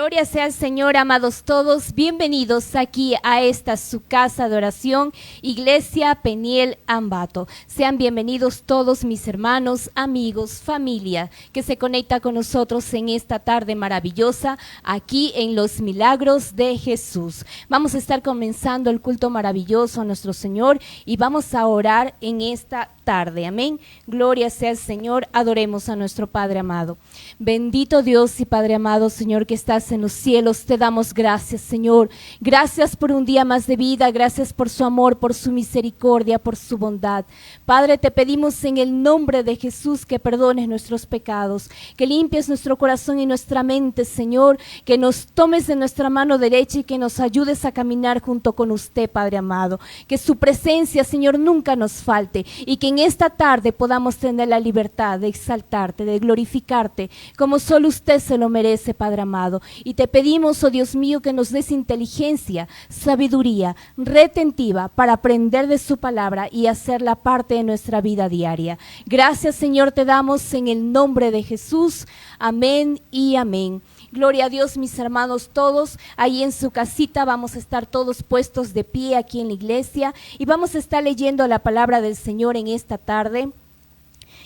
Gloria sea al Señor, amados todos. Bienvenidos aquí a esta su casa de oración, Iglesia Peniel Ambato. Sean bienvenidos todos mis hermanos, amigos, familia que se conecta con nosotros en esta tarde maravillosa aquí en los Milagros de Jesús. Vamos a estar comenzando el culto maravilloso a nuestro Señor y vamos a orar en esta tarde. Amén. Gloria sea al Señor. Adoremos a nuestro Padre amado. Bendito Dios y Padre amado, Señor, que estás en los cielos, te damos gracias, Señor. Gracias por un día más de vida, gracias por su amor, por su misericordia, por su bondad. Padre, te pedimos en el nombre de Jesús que perdones nuestros pecados, que limpies nuestro corazón y nuestra mente, Señor, que nos tomes de nuestra mano derecha y que nos ayudes a caminar junto con usted, Padre amado. Que su presencia, Señor, nunca nos falte y que en esta tarde podamos tener la libertad de exaltarte, de glorificarte, como solo usted se lo merece, Padre amado. Y te pedimos, oh Dios mío, que nos des inteligencia, sabiduría, retentiva para aprender de su palabra y hacerla parte de nuestra vida diaria. Gracias, Señor, te damos en el nombre de Jesús. Amén y amén. Gloria a Dios, mis hermanos todos, ahí en su casita vamos a estar todos puestos de pie aquí en la iglesia y vamos a estar leyendo la palabra del Señor en esta tarde.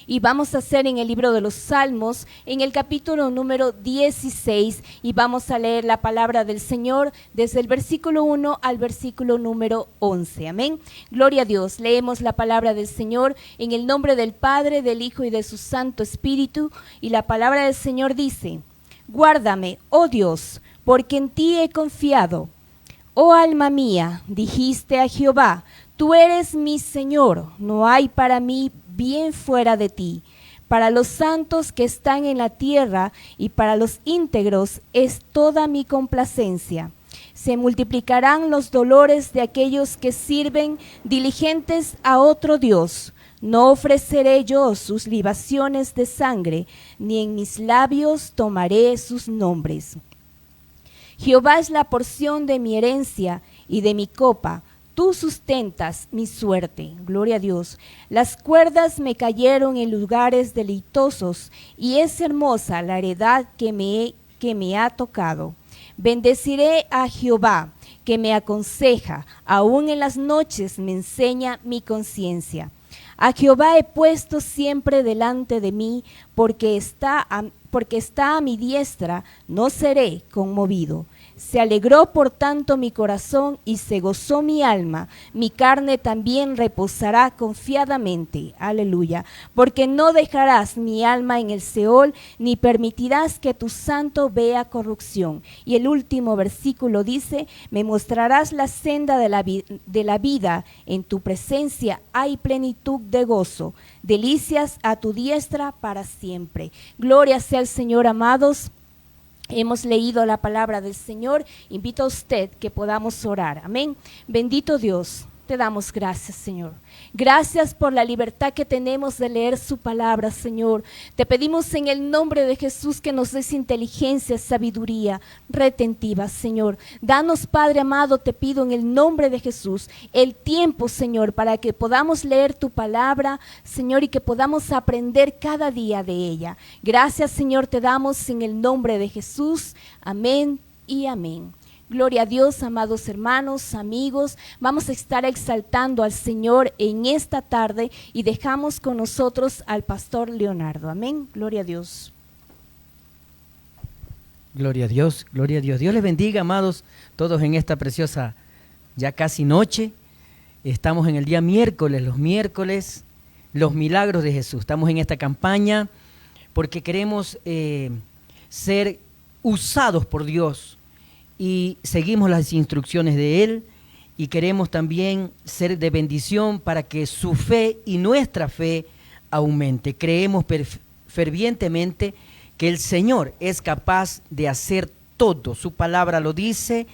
Y vamos a hacer en el libro de los Salmos, en el capítulo número 16, y vamos a leer la palabra del Señor desde el versículo 1 al versículo número 11. Amén. Gloria a Dios. Leemos la palabra del Señor en el nombre del Padre, del Hijo y de su Santo Espíritu. Y la palabra del Señor dice: Guárdame, oh Dios, porque en ti he confiado. Oh alma mía, dijiste a Jehová, tú eres mi Señor, no hay para mí bien fuera de ti. Para los santos que están en la tierra y para los íntegros es toda mi complacencia. Se multiplicarán los dolores de aquellos que sirven diligentes a otro Dios. No ofreceré yo sus libaciones de sangre, ni en mis labios tomaré sus nombres. Jehová es la porción de mi herencia y de mi copa. Tú sustentas mi suerte. Gloria a Dios. Las cuerdas me cayeron en lugares deleitosos, y es hermosa la heredad que me ha tocado. Bendeciré a Jehová, que me aconseja, aún en las noches me enseña mi conciencia. A Jehová he puesto siempre delante de mí, porque está a mi diestra, no seré conmovido. Se alegró por tanto mi corazón y se gozó mi alma. Mi carne también reposará confiadamente. Aleluya. Porque no dejarás mi alma en el Seol, ni permitirás que tu santo vea corrupción. Y el último versículo dice: me mostrarás la senda de la vida. En tu presencia hay plenitud de gozo. Delicias a tu diestra para siempre. Gloria sea al Señor, amados. Hemos leído la palabra del Señor. Invito a usted que podamos orar. Amén. Bendito Dios, te damos gracias, Señor. Gracias por la libertad que tenemos de leer su palabra, Señor. Te pedimos en el nombre de Jesús que nos des inteligencia, sabiduría, retentiva, Señor. Danos, Padre amado, te pido en el nombre de Jesús, el tiempo, Señor, para que podamos leer tu palabra, Señor, y que podamos aprender cada día de ella. Gracias, Señor, te damos en el nombre de Jesús. Amén y amén. Gloria a Dios, amados hermanos, amigos. Vamos a estar exaltando al Señor en esta tarde y dejamos con nosotros al pastor Leonardo. Amén. Gloria a Dios. Gloria a Dios, gloria a Dios. Dios les bendiga, amados, todos en esta preciosa ya casi noche. Estamos en el día miércoles, los milagros de Jesús. Estamos en esta campaña porque queremos ser usados por Dios. Y seguimos las instrucciones de Él y queremos también ser de bendición para que su fe y nuestra fe aumente. Creemos fervientemente que el Señor es capaz de hacer todo. Su palabra lo dice,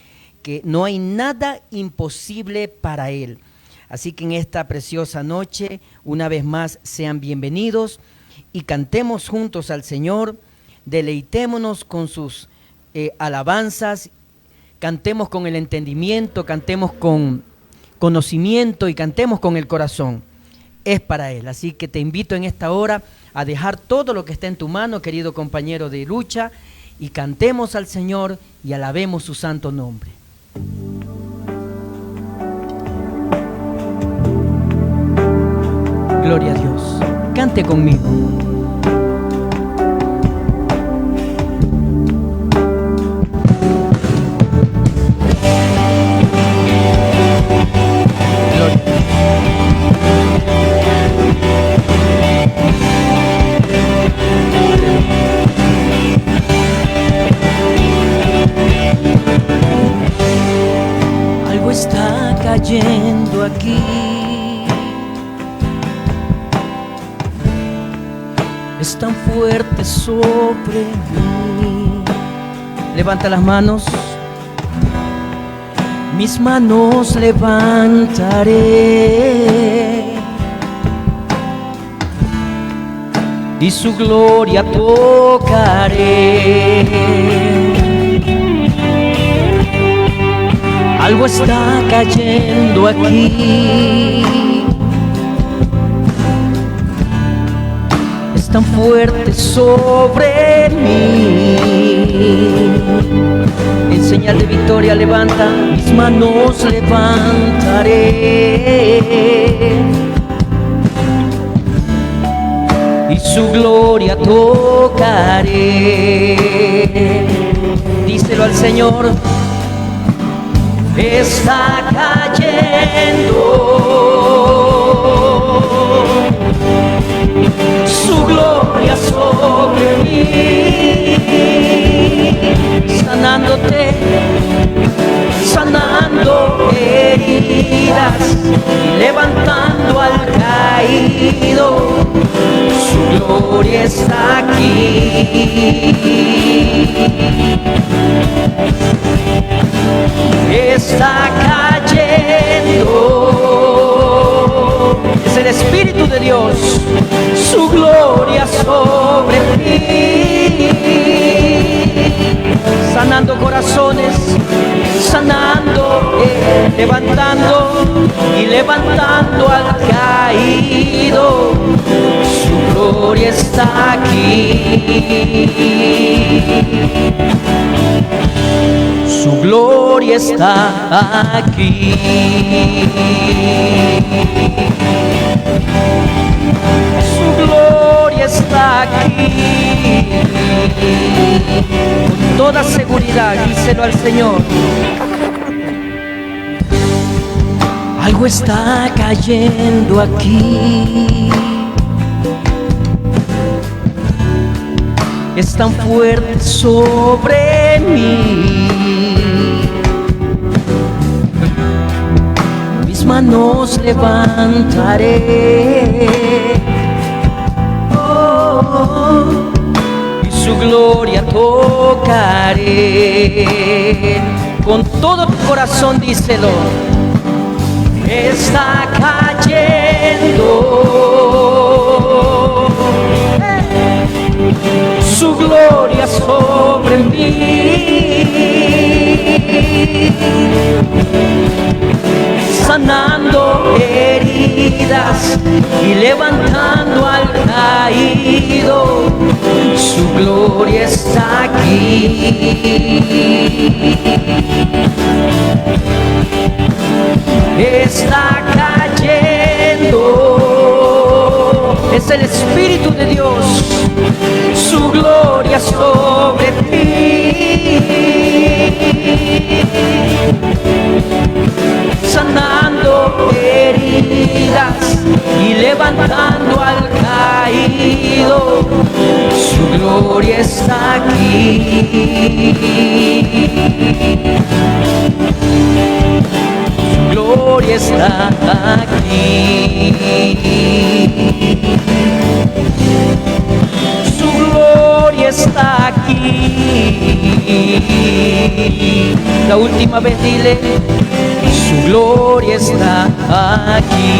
que no hay nada imposible para Él. Así que en esta preciosa noche, una vez más, sean bienvenidos y cantemos juntos al Señor, deleitémonos con sus alabanzas. Cantemos con el entendimiento, cantemos con conocimiento y cantemos con el corazón. Es para Él. Así que te invito en esta hora a dejar todo lo que está en tu mano, querido compañero de lucha, y cantemos al Señor y alabemos su santo nombre. Gloria a Dios. Cante conmigo. Algo está cayendo aquí. Es tan fuerte sobre mí. Levanta las manos. Mis manos levantaré y su gloria tocaré. Algo está cayendo aquí. Tan fuerte sobre mí. En señal de victoria levanta, mis manos levantaré y su gloria tocaré. Díselo al Señor. Está cayendo su gloria sobre mí, sanándote, sanando heridas y levantando al caído. Su gloria está aquí. Está cayendo. Es el Espíritu de Dios, su gloria sobre mí, sanando corazones, sanando, levantando y levantando al caído. Su gloria está aquí. Su gloria está aquí. Su gloria está aquí. Con toda seguridad, díselo al Señor. Algo está cayendo aquí. Es tan fuerte sobre mí. Mis manos levantaré, y su gloria tocaré. Con todo tu corazón díselo. Está cayendo su gloria sobre mí, sanando heridas y levantando al caído. Su gloria está aquí. Está cayendo. Es el Espíritu de Dios, su gloria sobre ti, sanando heridas y levantando al caído. Su gloria está aquí. Su gloria está aquí. Su gloria está aquí. La última vez dile, su gloria está aquí.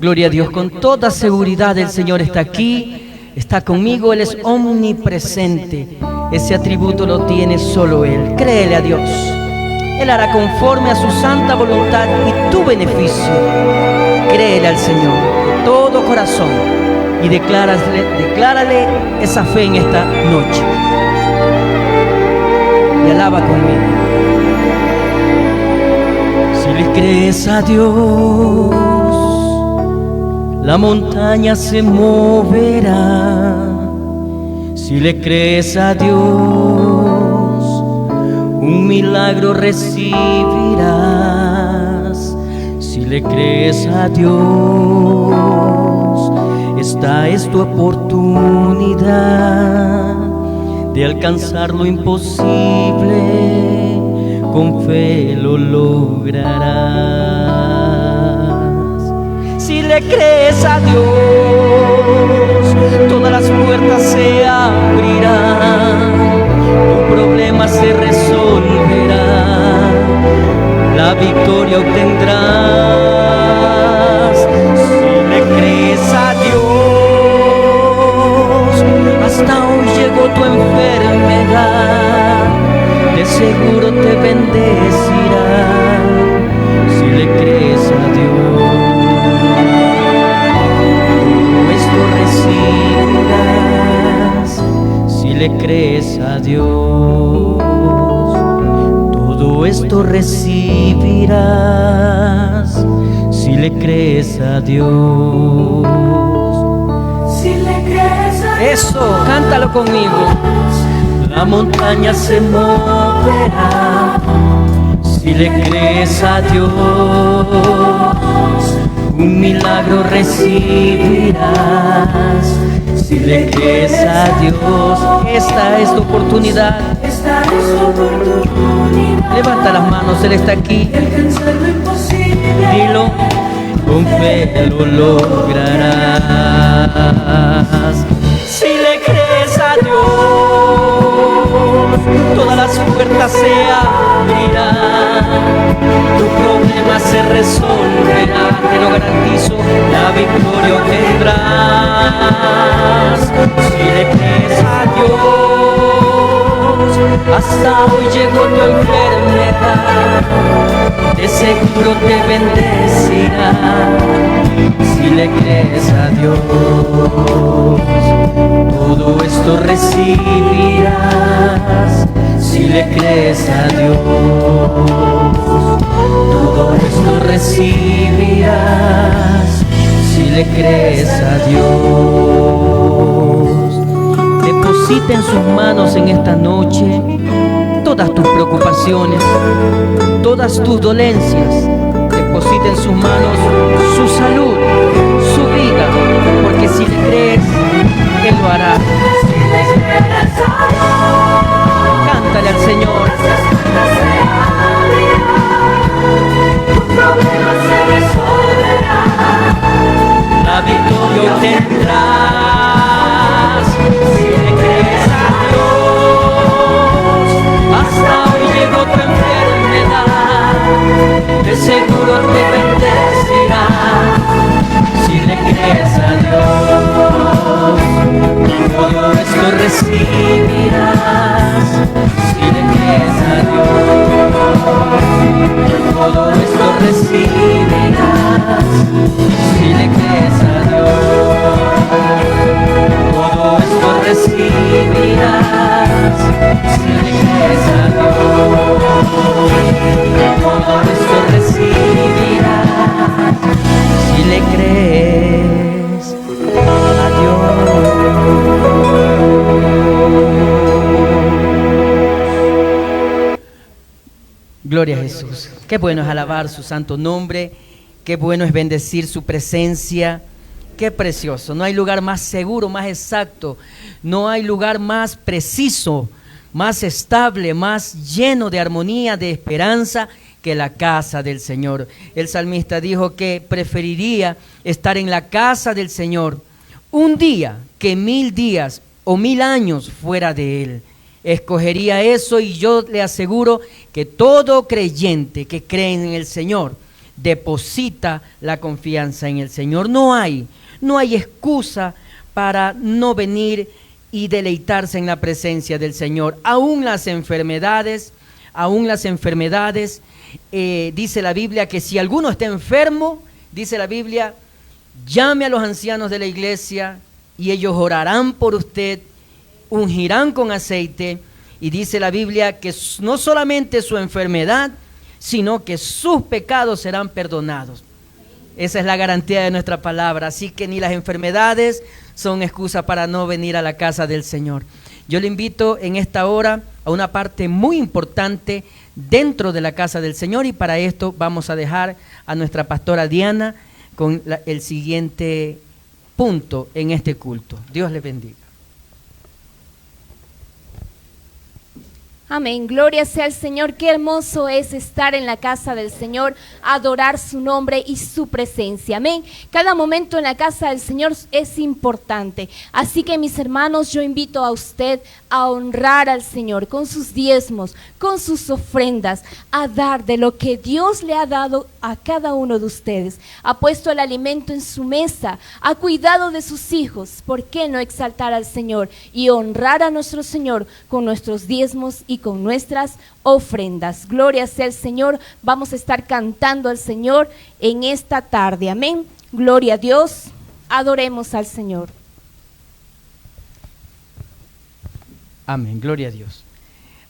Gloria a Dios, con toda seguridad el Señor está aquí, está conmigo, Él es omnipresente. Ese atributo lo tiene solo Él. Créele a Dios. Él hará conforme a su santa voluntad y tu beneficio. Créele al Señor de todo corazón y declárale esa fe en esta noche. Y alaba conmigo. Si le crees a Dios, la montaña se moverá. Si le crees a Dios, un milagro recibirás. Si le crees a Dios, esta es tu oportunidad de alcanzar lo imposible. Con fe lo lograrás. Si le crees a Dios, todas las puertas se abrirán, tu problema se resolverá, la victoria obtendrás. Si le crees a Dios, hasta hoy llegó tu enfermedad, de seguro te bendecirá. Si le crees a Dios, si le crees a Dios, todo esto recibirás. Si le crees a Dios, si le crees a Dios, eso, cántalo conmigo. La montaña se moverá. Si le crees a Dios, un milagro recibirás. Si le crees a Dios, esta es tu oportunidad. esta es tu oportunidad. Levanta las manos, Él está aquí. De alcanzar lo imposible. Dilo, con fe lo lograrás. Si le crees a Dios, todas las puertas se abrirán, tu problema se resolverá, te lo garantizo, la victoria obtendrás. Si le crees a Dios, hasta hoy llegó tu enfermedad, de seguro te bendecirá. Si le crees a Dios, todo esto recibirás. Si le crees a Dios, todo esto recibirás. Si le crees a Dios, deposita en sus manos en esta noche todas tus preocupaciones, todas tus dolencias. Deposita en sus manos su salud, su vida, porque si le crees, Él lo hará. Cántale al Señor. Tu problema se resolverá, La victoria obtendrás. Si le crees a Dios, hasta hoy llegó tu enfermedad, de seguro te bendecirá. Si le crees a Dios, todo esto recibirás. Si le crees a Dios, todo esto recibirás. Si le crees a Dios, todo esto recibirás. Si le crees a Dios, todo esto recibirás. Si le crees a Dios. Gloria a Jesús. Qué bueno es alabar su santo nombre. Qué bueno es bendecir su presencia. Qué precioso. No hay lugar más seguro, más exacto. No hay lugar más preciso, más estable, más lleno de armonía, de esperanza que la casa del Señor. El salmista dijo que preferiría estar en la casa del Señor un día que 1000 días o 1000 años fuera de Él. Escogería eso, y yo le aseguro que todo creyente que cree en el Señor deposita la confianza en el Señor. No hay excusa para no venir y deleitarse en la presencia del Señor. Aún las enfermedades, dice la Biblia que si alguno está enfermo, Dice la Biblia, llame a los ancianos de la iglesia y ellos orarán por usted, ungirán con aceite. Y dice la Biblia que no solamente su enfermedad, sino que sus pecados serán perdonados. Esa es la garantía de nuestra palabra. Así que ni las enfermedades son excusa para no venir a la casa del Señor. Yo le invito en esta hora a una parte muy importante dentro de la casa del Señor, y para esto vamos a dejar a nuestra pastora Diana con el siguiente punto en este culto. Dios les bendiga. Amén, gloria sea al Señor. Qué hermoso es estar en la casa del Señor, adorar su nombre y su presencia. Amén. Cada momento en la casa del Señor es importante. Así que, mis hermanos, yo invito a usted a honrar al Señor con sus diezmos, con sus ofrendas, a dar de lo que Dios le ha dado a cada uno de ustedes. Ha puesto el alimento en su mesa, ha cuidado de sus hijos. ¿Por qué no exaltar al Señor y honrar a nuestro Señor con nuestros diezmos y con nuestras ofrendas? Gloria sea al Señor. Vamos a estar cantando al Señor en esta tarde. Amén. Gloria a Dios. Adoremos al Señor. Amén. Gloria a Dios.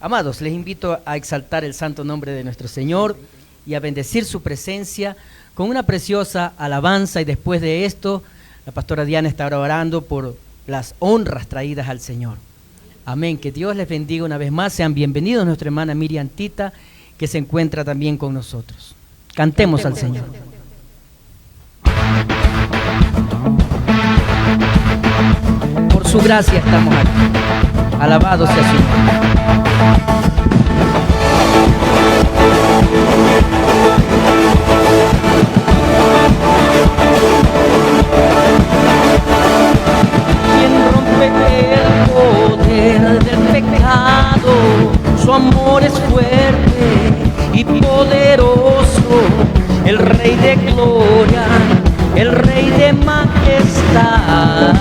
Amados, les invito a exaltar el santo nombre de nuestro Señor y a bendecir su presencia con una preciosa alabanza. Y después de esto, la pastora Diana estará orando por las honras traídas al Señor. Amén, que Dios les bendiga una vez más. Sean bienvenidos nuestra hermana Miriam Tita, que se encuentra también con nosotros. Cantemos al Señor. Por su gracia estamos aquí. Alabado sea su nombre. El poder del pecado, su amor es fuerte y poderoso, el Rey de gloria, el Rey de majestad.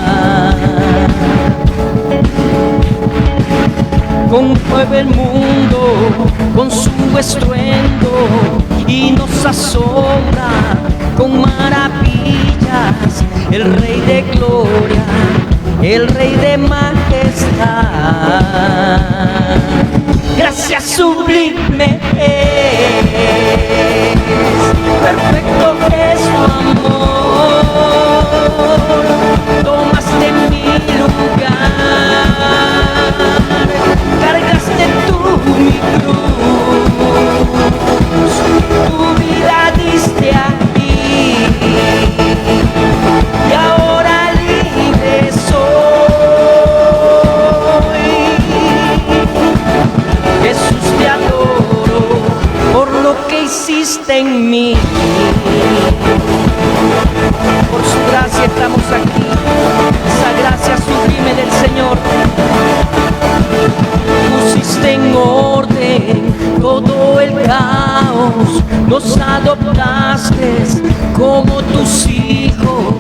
Conmueve el mundo con su estruendo y nos asombra con maravillas, el Rey de gloria, el Rey de majestad. Gracias sublime es, perfecto es tu amor. Tomaste mi lugar, cargaste tú mi cruz, tu vida diste aquí y ahora libre soy. Jesús, te adoro por lo que hiciste en mí. Por su gracia estamos aquí, esa gracia sublime del Señor. Pusiste en orden todo el caos, nos adoptaste como tus hijos,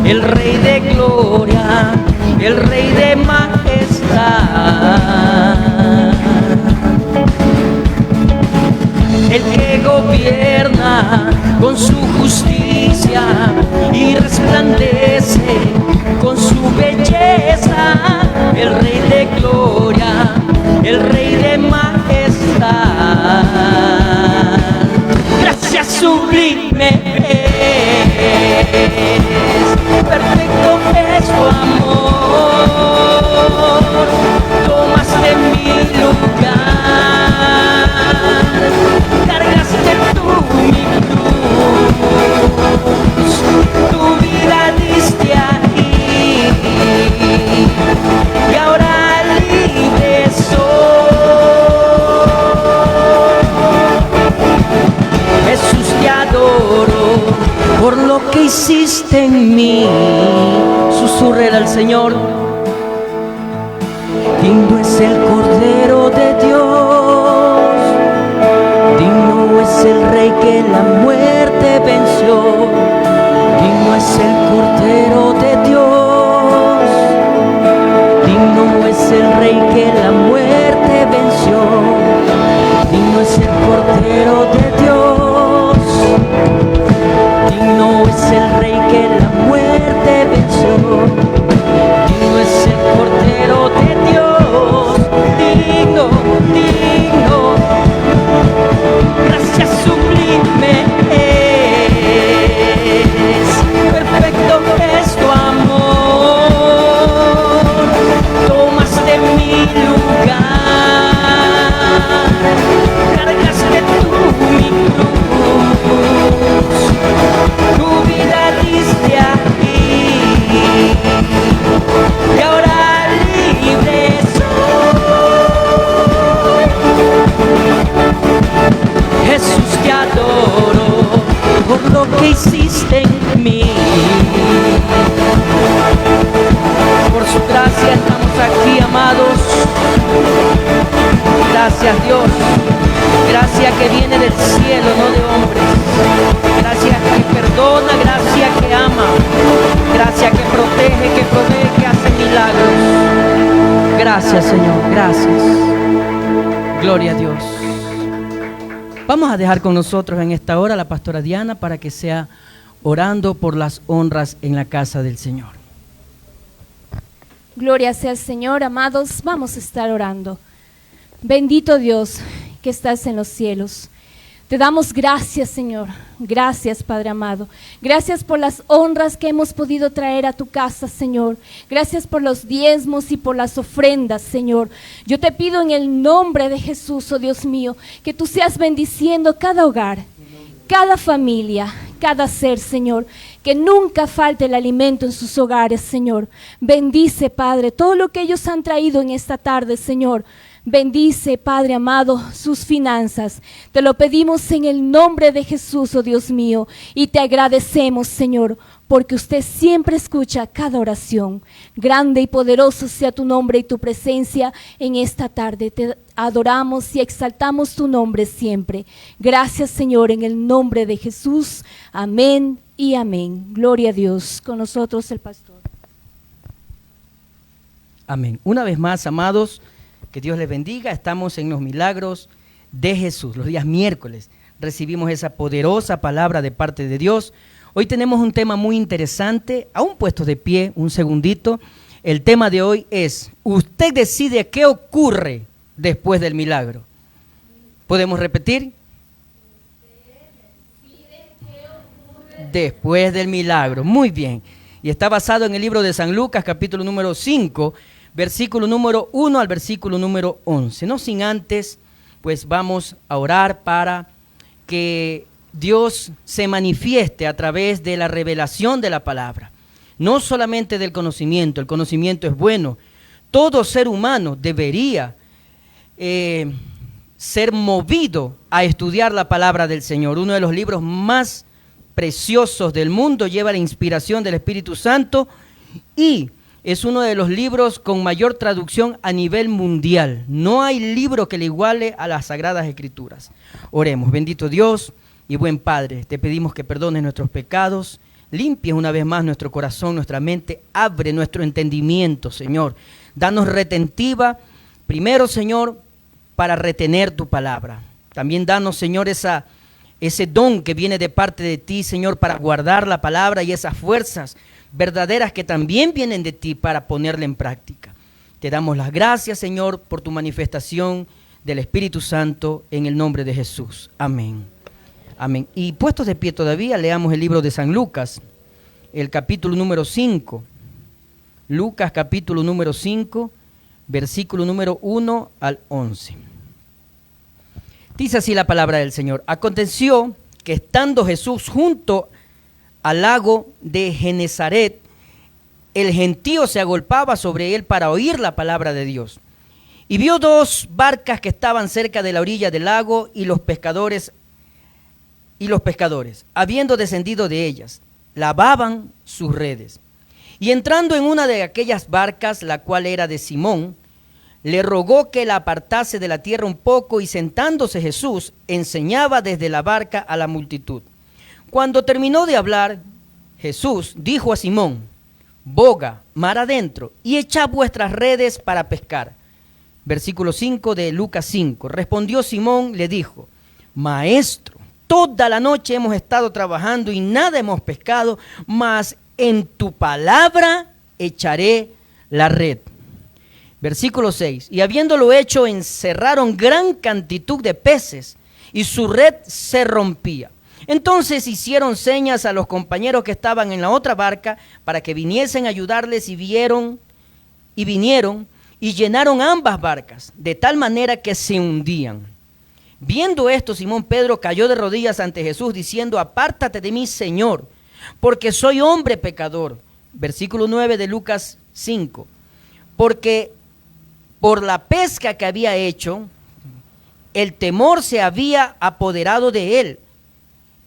el Rey de gloria, el Rey de majestad. El que gobierna con su justicia y resplandece con su belleza, el Rey de gloria, el Rey de majestad. Gracias sublime es, perfecto es tu amor. Tomaste mi lugar, cargaste tú mi cruz, tu vida diste aquí y ahora libre soy. Jesús, te adoro por lo que hiciste en mí. Susurrele al Señor. Digno es el Cordero de Dios, digno es el Rey que la muerte venció, digno es el Cordero de Dios, digno es el Rey que la muerte venció, digno es el Cordero de Dios, digno es que la muerte venció. Digno es el Cordero de Dios, digno, digno. Gracias sublime es, perfecto es tu amor. Tomaste mi lugar, cargaste tú mi cruz, tu vida diste aquí, y ahora libre soy. Jesús, te adoro por lo que hiciste en mí. Por su gracia estamos aquí, amados. Gracias, Dios. Gracia que viene del cielo, no de hombres. Gracia que perdona, gracia que ama. Gracia que protege, que provee, que hace milagros. Gracias, Señor. Gracias. Gloria a Dios. Vamos a dejar con nosotros en esta hora a la pastora Diana para que sea orando por las honras en la casa del Señor. Gloria sea al Señor, amados, vamos a estar orando. Bendito Dios que estás en los cielos. Te damos gracias, Señor. Gracias, Padre amado. Gracias por las honras que hemos podido traer a tu casa, Señor. Gracias por los diezmos y por las ofrendas, Señor. Yo te pido en el nombre de Jesús, oh Dios mío, que tú seas bendiciendo cada hogar, cada familia, cada ser, Señor. Que nunca falte el alimento en sus hogares, Señor. Bendice, Padre, todo lo que ellos han traído en esta tarde, Señor. Bendice, Padre amado, sus finanzas. Te lo pedimos en el nombre de Jesús, oh Dios mío, y te agradecemos, Señor, porque usted siempre escucha cada oración. Grande y poderoso sea tu nombre y tu presencia en esta tarde. Te adoramos y exaltamos tu nombre siempre. Gracias, Señor, en el nombre de Jesús. Amén y amén. Gloria a Dios. Con nosotros el pastor. Amén. Una vez más, amados, que Dios les bendiga. Estamos en los milagros de Jesús. Los días miércoles recibimos esa poderosa palabra de parte de Dios. Hoy tenemos un tema muy interesante. Aún puestos de pie, un segundito. El tema de hoy es: usted decide qué ocurre después del milagro. ¿Podemos repetir? Después del milagro. Muy bien. Y está basado en el libro de San Lucas, capítulo número 5, versículo número 1 al versículo número 11. No sin antes, pues vamos a orar para que Dios se manifieste a través de la revelación de la palabra. No solamente del conocimiento, el conocimiento es bueno. Todo ser humano debería ser movido a estudiar la palabra del Señor. Uno de los libros más preciosos del mundo lleva la inspiración del Espíritu Santo y es uno de los libros con mayor traducción a nivel mundial. No hay libro que le iguale a las Sagradas Escrituras. Oremos. Bendito Dios y buen Padre, te pedimos que perdones nuestros pecados, limpies una vez más nuestro corazón, nuestra mente, abre nuestro entendimiento, Señor. Danos retentiva, primero, Señor, para retener tu palabra. También danos, Señor, ese don que viene de parte de ti, Señor, para guardar la palabra y esas fuerzas verdaderas que también vienen de ti para ponerla en práctica. Te damos las gracias, Señor, por tu manifestación del Espíritu Santo en el nombre de Jesús. Amén. Amén. Y puestos de pie todavía, leamos el libro de San Lucas, el capítulo número 5. Lucas, capítulo número 5, versículo número 1 al 11. Dice así la palabra del Señor. Aconteció que estando Jesús junto al lago de Genezaret, el gentío se agolpaba sobre él para oír la palabra de Dios. Y vio dos barcas que estaban cerca de la orilla del lago y los pescadores, habiendo descendido de ellas, lavaban sus redes. Y entrando en una de aquellas barcas, la cual era de Simón, le rogó que la apartase de la tierra un poco, y sentándose Jesús, enseñaba desde la barca a la multitud. Cuando terminó de hablar, Jesús dijo a Simón: boga mar adentro y echad vuestras redes para pescar. Versículo 5 de Lucas 5. Respondió Simón, le dijo: Maestro, toda la noche hemos estado trabajando y nada hemos pescado, mas en tu palabra echaré la red. Versículo 6. Y habiéndolo hecho, encerraron gran cantidad de peces y su red se rompía. Entonces hicieron señas a los compañeros que estaban en la otra barca para que viniesen a ayudarles y vinieron y llenaron ambas barcas, de tal manera que se hundían. Viendo esto, Simón Pedro cayó de rodillas ante Jesús diciendo: apártate de mí, Señor, porque soy hombre pecador. Versículo 9 de Lucas 5. Porque por la pesca que había hecho, el temor se había apoderado de él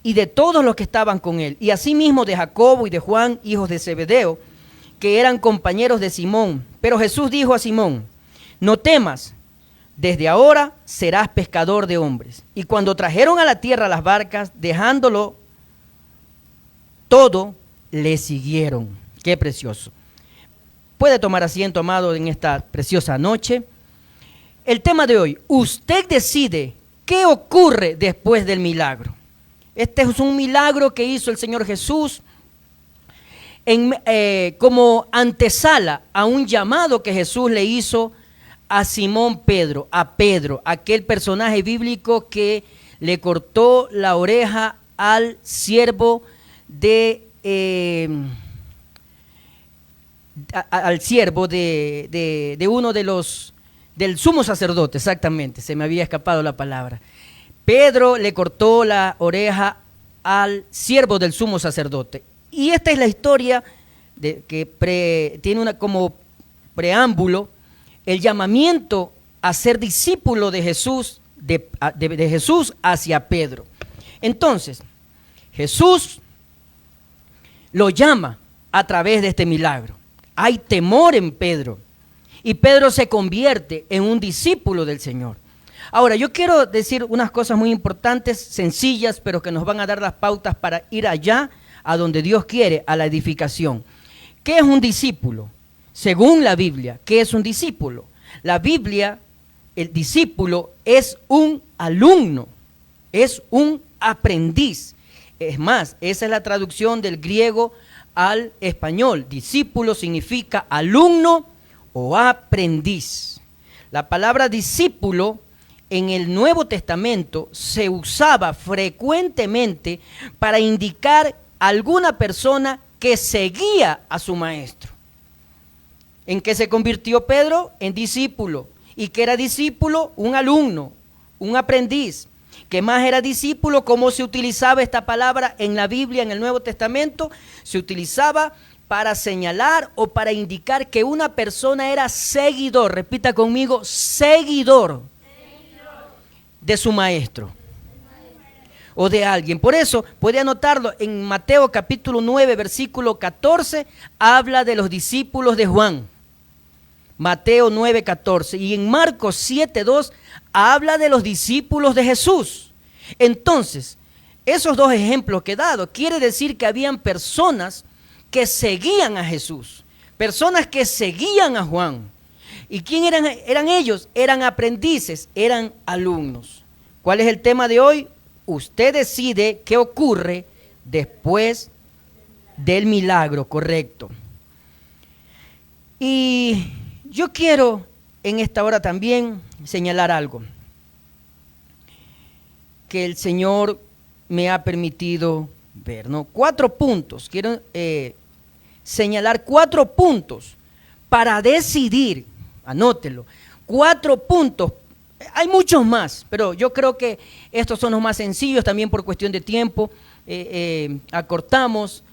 y de todos los que estaban con él, y asimismo de Jacobo y de Juan, hijos de Zebedeo, que eran compañeros de Simón. Pero Jesús dijo a Simón: no temas, desde ahora serás pescador de hombres. Y cuando trajeron a la tierra las barcas, dejándolo todo, le siguieron. Qué precioso. Puede tomar asiento, amado, en esta preciosa noche. El tema de hoy: usted decide qué ocurre después del milagro. Este es un milagro que hizo el Señor Jesús como antesala a un llamado que Jesús le hizo a Simón Pedro, aquel personaje bíblico que le cortó la oreja al siervo de uno de los, del sumo sacerdote, exactamente, se me había escapado la palabra. Pedro le cortó la oreja al siervo del sumo sacerdote. Y esta es la historia que tiene como preámbulo el llamamiento a ser discípulo de Jesús, de Jesús hacia Pedro. Entonces, Jesús lo llama a través de este milagro. Hay temor en Pedro y Pedro se convierte en un discípulo del Señor. Ahora, yo quiero decir unas cosas muy importantes, sencillas, pero que nos van a dar las pautas para ir allá a donde Dios quiere, a la edificación. ¿Qué es un discípulo? Según la Biblia, ¿qué es un discípulo? La Biblia, el discípulo es un alumno, es un aprendiz. Es más, esa es la traducción del griego al español. Discípulo significa alumno o aprendiz. La palabra discípulo en el Nuevo Testamento se usaba frecuentemente para indicar alguna persona que seguía a su maestro. ¿En qué se convirtió Pedro? En discípulo. ¿Y qué era discípulo? Un alumno, un aprendiz. ¿Qué más era discípulo? ¿Cómo se utilizaba esta palabra en la Biblia, en el Nuevo Testamento? Se utilizaba para señalar o para indicar que una persona era seguidor. Repita conmigo: seguidor de su maestro o de alguien. Por eso puede anotarlo en Mateo capítulo 9 versículo 14, habla de los discípulos de Juan. Mateo 9, 14. Y en Marcos 7, 2 habla de los discípulos de Jesús. Entonces, esos dos ejemplos que he dado quiere decir que habían personas que seguían a Jesús, personas que seguían a Juan. ¿Y quién eran ellos? Eran aprendices, eran alumnos. ¿Cuál es el tema de hoy? Usted decide qué ocurre después del milagro, correcto. Y yo quiero en esta hora también señalar algo que el Señor me ha permitido ver, ¿no? 4 puntos, quiero señalar 4 puntos para decidir, anótelo, 4 puntos. Hay muchos más, pero yo creo que estos son los más sencillos, también por cuestión de tiempo, acortamos,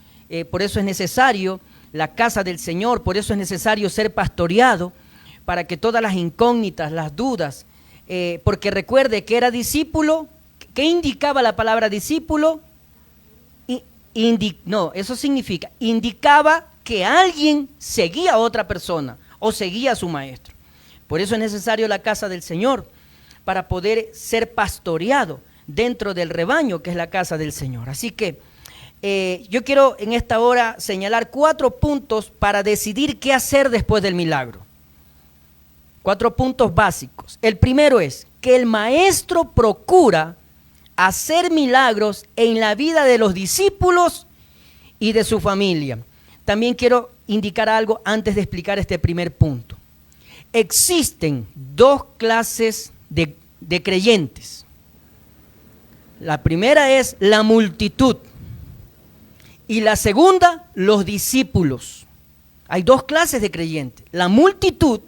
por eso es necesario la casa del Señor, por eso es necesario ser pastoreado, para que todas las incógnitas, las dudas, porque recuerde que era discípulo. ¿Qué indicaba la palabra discípulo? No, eso significa, indicaba que alguien seguía a otra persona o seguía a su maestro. Por eso es necesario la casa del Señor, para poder ser pastoreado dentro del rebaño que es la casa del Señor. Así que yo quiero en esta hora señalar 4 puntos para decidir qué hacer después del milagro. 4 puntos básicos. El primero es que el maestro procura hacer milagros en la vida de los discípulos y de su familia. También quiero indicar algo antes de explicar este primer punto. Existen dos clases de creyentes. La primera es la multitud y la segunda, los discípulos. Hay dos clases de creyentes, la multitud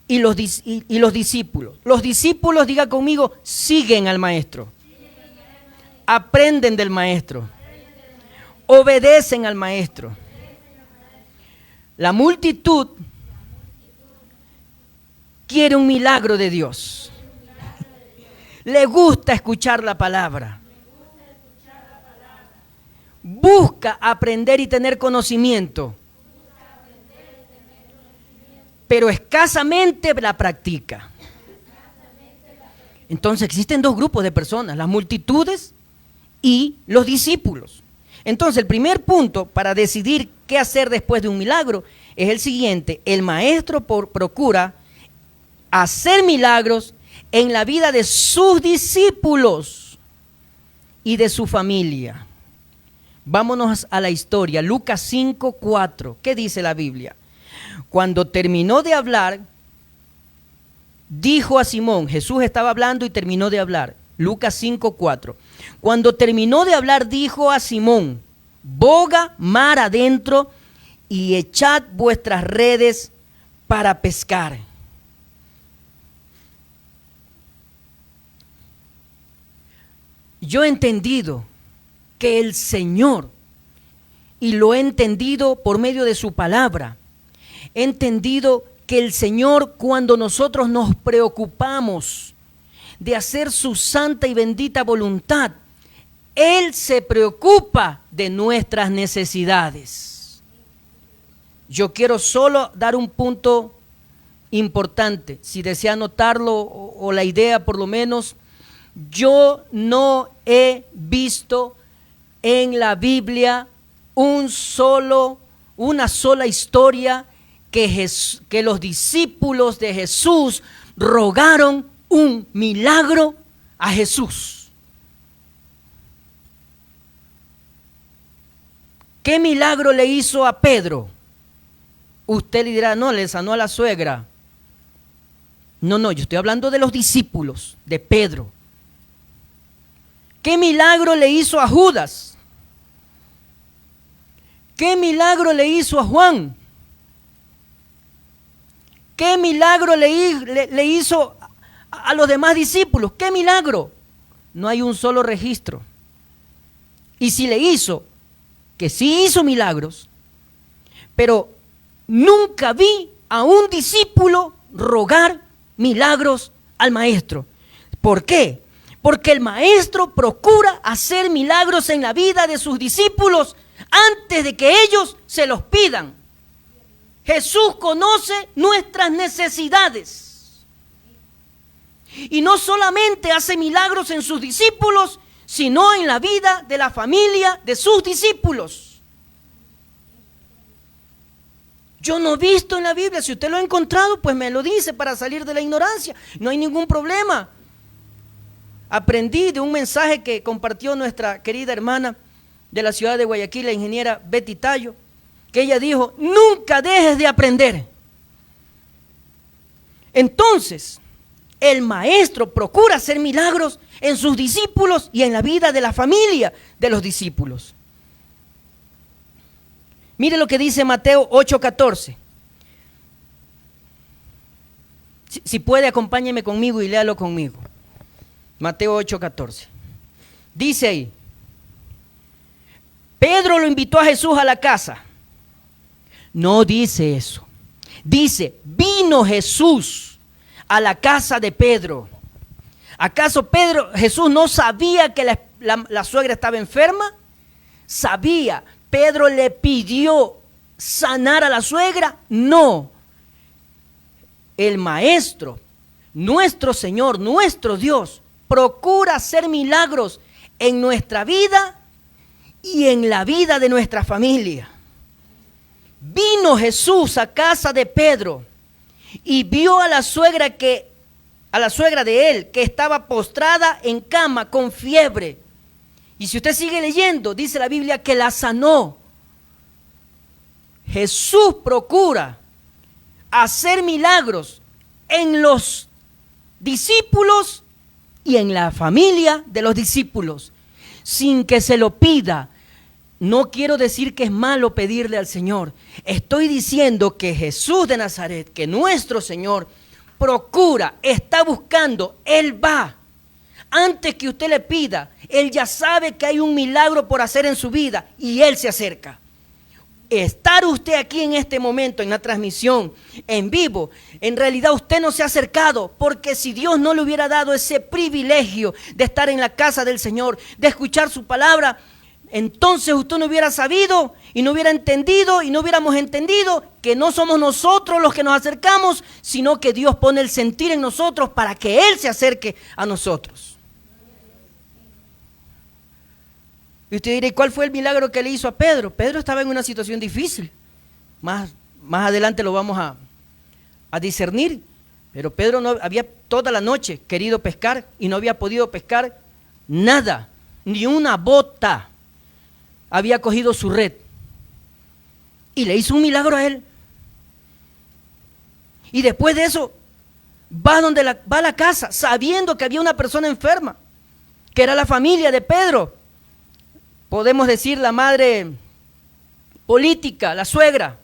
y los discípulos. Los discípulos, diga conmigo, siguen al maestro, aprenden del maestro, obedecen al maestro. La multitud quiere un milagro de Dios. Le gusta escuchar la palabra. Busca aprender y tener conocimiento, pero escasamente la practica. Entonces existen dos grupos de personas, las multitudes y los discípulos. Entonces el primer punto para decidir qué hacer después de un milagro es el siguiente: el maestro procura hacer milagros en la vida de sus discípulos y de su familia. Vámonos a la historia, Lucas 5:4. ¿Qué dice la Biblia? Cuando terminó de hablar, dijo a Simón, Jesús estaba hablando y terminó de hablar. Lucas 5:4. Cuando terminó de hablar, dijo a Simón, boga mar adentro y echad vuestras redes para pescar. Yo he entendido que el Señor, y lo he entendido por medio de su palabra, he entendido que el Señor, cuando nosotros nos preocupamos de hacer su santa y bendita voluntad, Él se preocupa de nuestras necesidades. Yo quiero solo dar un punto importante, si desea anotarlo o la idea por lo menos. Yo no he visto en la Biblia una sola historia que los discípulos de Jesús rogaron un milagro a Jesús. ¿Qué milagro le hizo a Pedro? Usted le dirá, no, le sanó a la suegra. No, yo estoy hablando de los discípulos de Pedro. ¿Qué milagro le hizo a Judas? ¿Qué milagro le hizo a Juan? ¿Qué milagro le hizo a los demás discípulos? ¿Qué milagro? No hay un solo registro. Y si le hizo, que sí hizo milagros, pero nunca vi a un discípulo rogar milagros al maestro. ¿Por qué? Porque el maestro procura hacer milagros en la vida de sus discípulos antes de que ellos se los pidan. Jesús conoce nuestras necesidades. Y no solamente hace milagros en sus discípulos, sino en la vida de la familia de sus discípulos. Yo no he visto en la Biblia, si usted lo ha encontrado, pues me lo dice para salir de la ignorancia. No hay ningún problema. Aprendí de un mensaje que compartió nuestra querida hermana de la ciudad de Guayaquil, la ingeniera Betty Tallo, que ella dijo, nunca dejes de aprender. Entonces, el maestro procura hacer milagros en sus discípulos y en la vida de la familia de los discípulos. Mire lo que dice Mateo 8:14. Si puede, acompáñeme conmigo y léalo conmigo. Mateo 8:14. Dice ahí, Pedro lo invitó a Jesús a la casa. No dice eso. Dice, vino Jesús a la casa de Pedro. ¿Acaso Jesús no sabía que la suegra estaba enferma? Sabía. ¿Pedro le pidió sanar a la suegra? No. El maestro, nuestro Señor, nuestro Dios, procura hacer milagros en nuestra vida y en la vida de nuestra familia. Vino Jesús a casa de Pedro y vio a la suegra que a la suegra de él, que estaba postrada en cama con fiebre. Y si usted sigue leyendo, dice la Biblia que la sanó. Jesús procura hacer milagros en los discípulos y en la familia de los discípulos, sin que se lo pida. No quiero decir que es malo pedirle al Señor. Estoy diciendo que Jesús de Nazaret, que nuestro Señor, procura, está buscando, Él va. Antes que usted le pida, Él ya sabe que hay un milagro por hacer en su vida y Él se acerca. Estar usted aquí en este momento, en la transmisión, en vivo, en realidad usted no se ha acercado, porque si Dios no le hubiera dado ese privilegio de estar en la casa del Señor, de escuchar su palabra, entonces usted no hubiera sabido y no hubiera entendido y no hubiéramos entendido que no somos nosotros los que nos acercamos, sino que Dios pone el sentir en nosotros para que Él se acerque a nosotros. Y usted dirá, ¿y cuál fue el milagro que le hizo a Pedro? Pedro estaba en una situación difícil. Más adelante lo vamos a discernir. Pero Pedro no había toda la noche querido pescar y no había podido pescar nada, ni una bota. Había cogido su red. Y le hizo un milagro a él. Y después de eso, va a la casa, sabiendo que había una persona enferma, que era la familia de Pedro. Podemos decir la madre política, la suegra.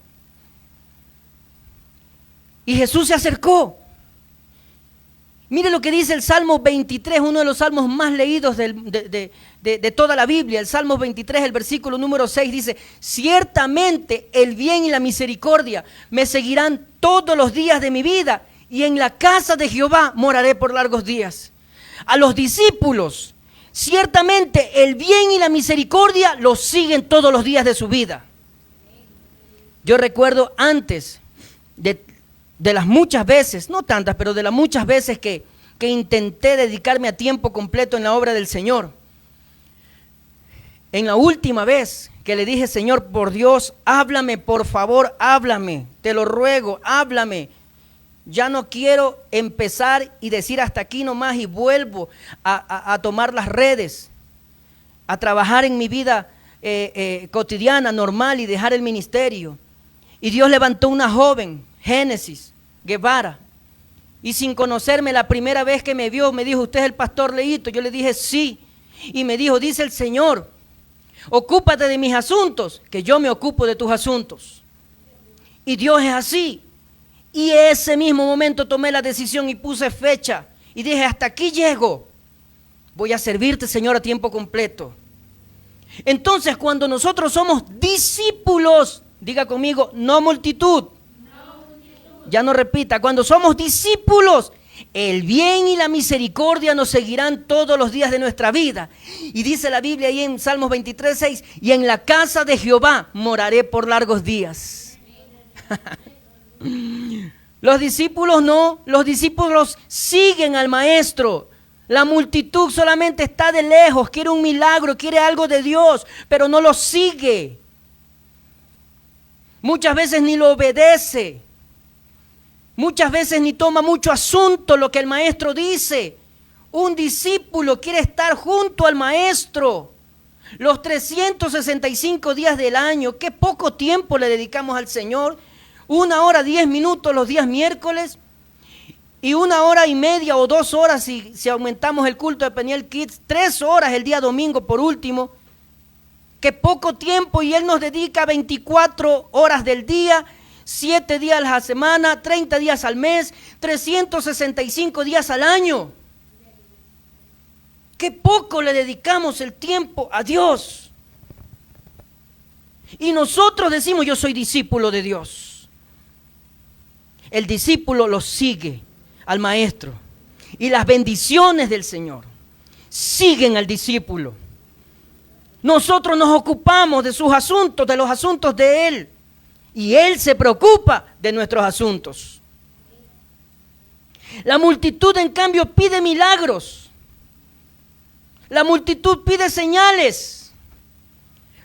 Y Jesús se acercó. Mire lo que dice el Salmo 23, uno de los salmos más leídos de toda la Biblia. El Salmo 23, el versículo número 6 dice: ciertamente el bien y la misericordia me seguirán todos los días de mi vida, y en la casa de Jehová moraré por largos días. A los discípulos, ciertamente el bien y la misericordia los siguen todos los días de su vida. Yo recuerdo antes de las muchas veces, no tantas, pero de las muchas veces que intenté dedicarme a tiempo completo en la obra del Señor. En la última vez que le dije: Señor, por Dios, háblame, por favor, háblame, te lo ruego, háblame. Ya no quiero empezar y decir hasta aquí nomás y vuelvo a tomar las redes, a trabajar en mi vida cotidiana, normal, y dejar el ministerio. Y Dios levantó una joven, Génesis Guevara, y sin conocerme, la primera vez que me vio, me dijo: ¿usted es el pastor Leito? Yo le dije: sí. Y me dijo: dice el Señor, ocúpate de mis asuntos, que yo me ocupo de tus asuntos. Y Dios es así. Y ese mismo momento tomé la decisión y puse fecha y dije: hasta aquí llego, voy a servirte, Señor, a tiempo completo. Entonces, cuando nosotros somos discípulos, diga conmigo, no multitud. Ya no repita, cuando somos discípulos, el bien y la misericordia nos seguirán todos los días de nuestra vida. Y dice la Biblia ahí en Salmos 23, 6, y en la casa de Jehová moraré por largos días. Los discípulos no, los discípulos siguen al maestro. La multitud solamente está de lejos, quiere un milagro, quiere algo de Dios, pero no lo sigue. Muchas veces ni lo obedece. Muchas veces ni toma mucho asunto lo que el maestro dice. Un discípulo quiere estar junto al maestro. Los 365 días del año, qué poco tiempo le dedicamos al Señor. 1 hora 10 minutos los días miércoles y 1 hora y media o 2 horas si aumentamos el culto de Peniel Kids, 3 horas el día domingo por último. Qué poco tiempo, y Él nos dedica 24 horas del día, 7 días a la semana, 30 días al mes, 365 días al año. Qué poco le dedicamos el tiempo a Dios. Y nosotros decimos: yo soy discípulo de Dios. El discípulo lo sigue al maestro, y las bendiciones del Señor siguen al discípulo. Nosotros nos ocupamos de sus asuntos, de los asuntos de Él, y Él se preocupa de nuestros asuntos. La multitud, en cambio, pide milagros. La multitud pide señales.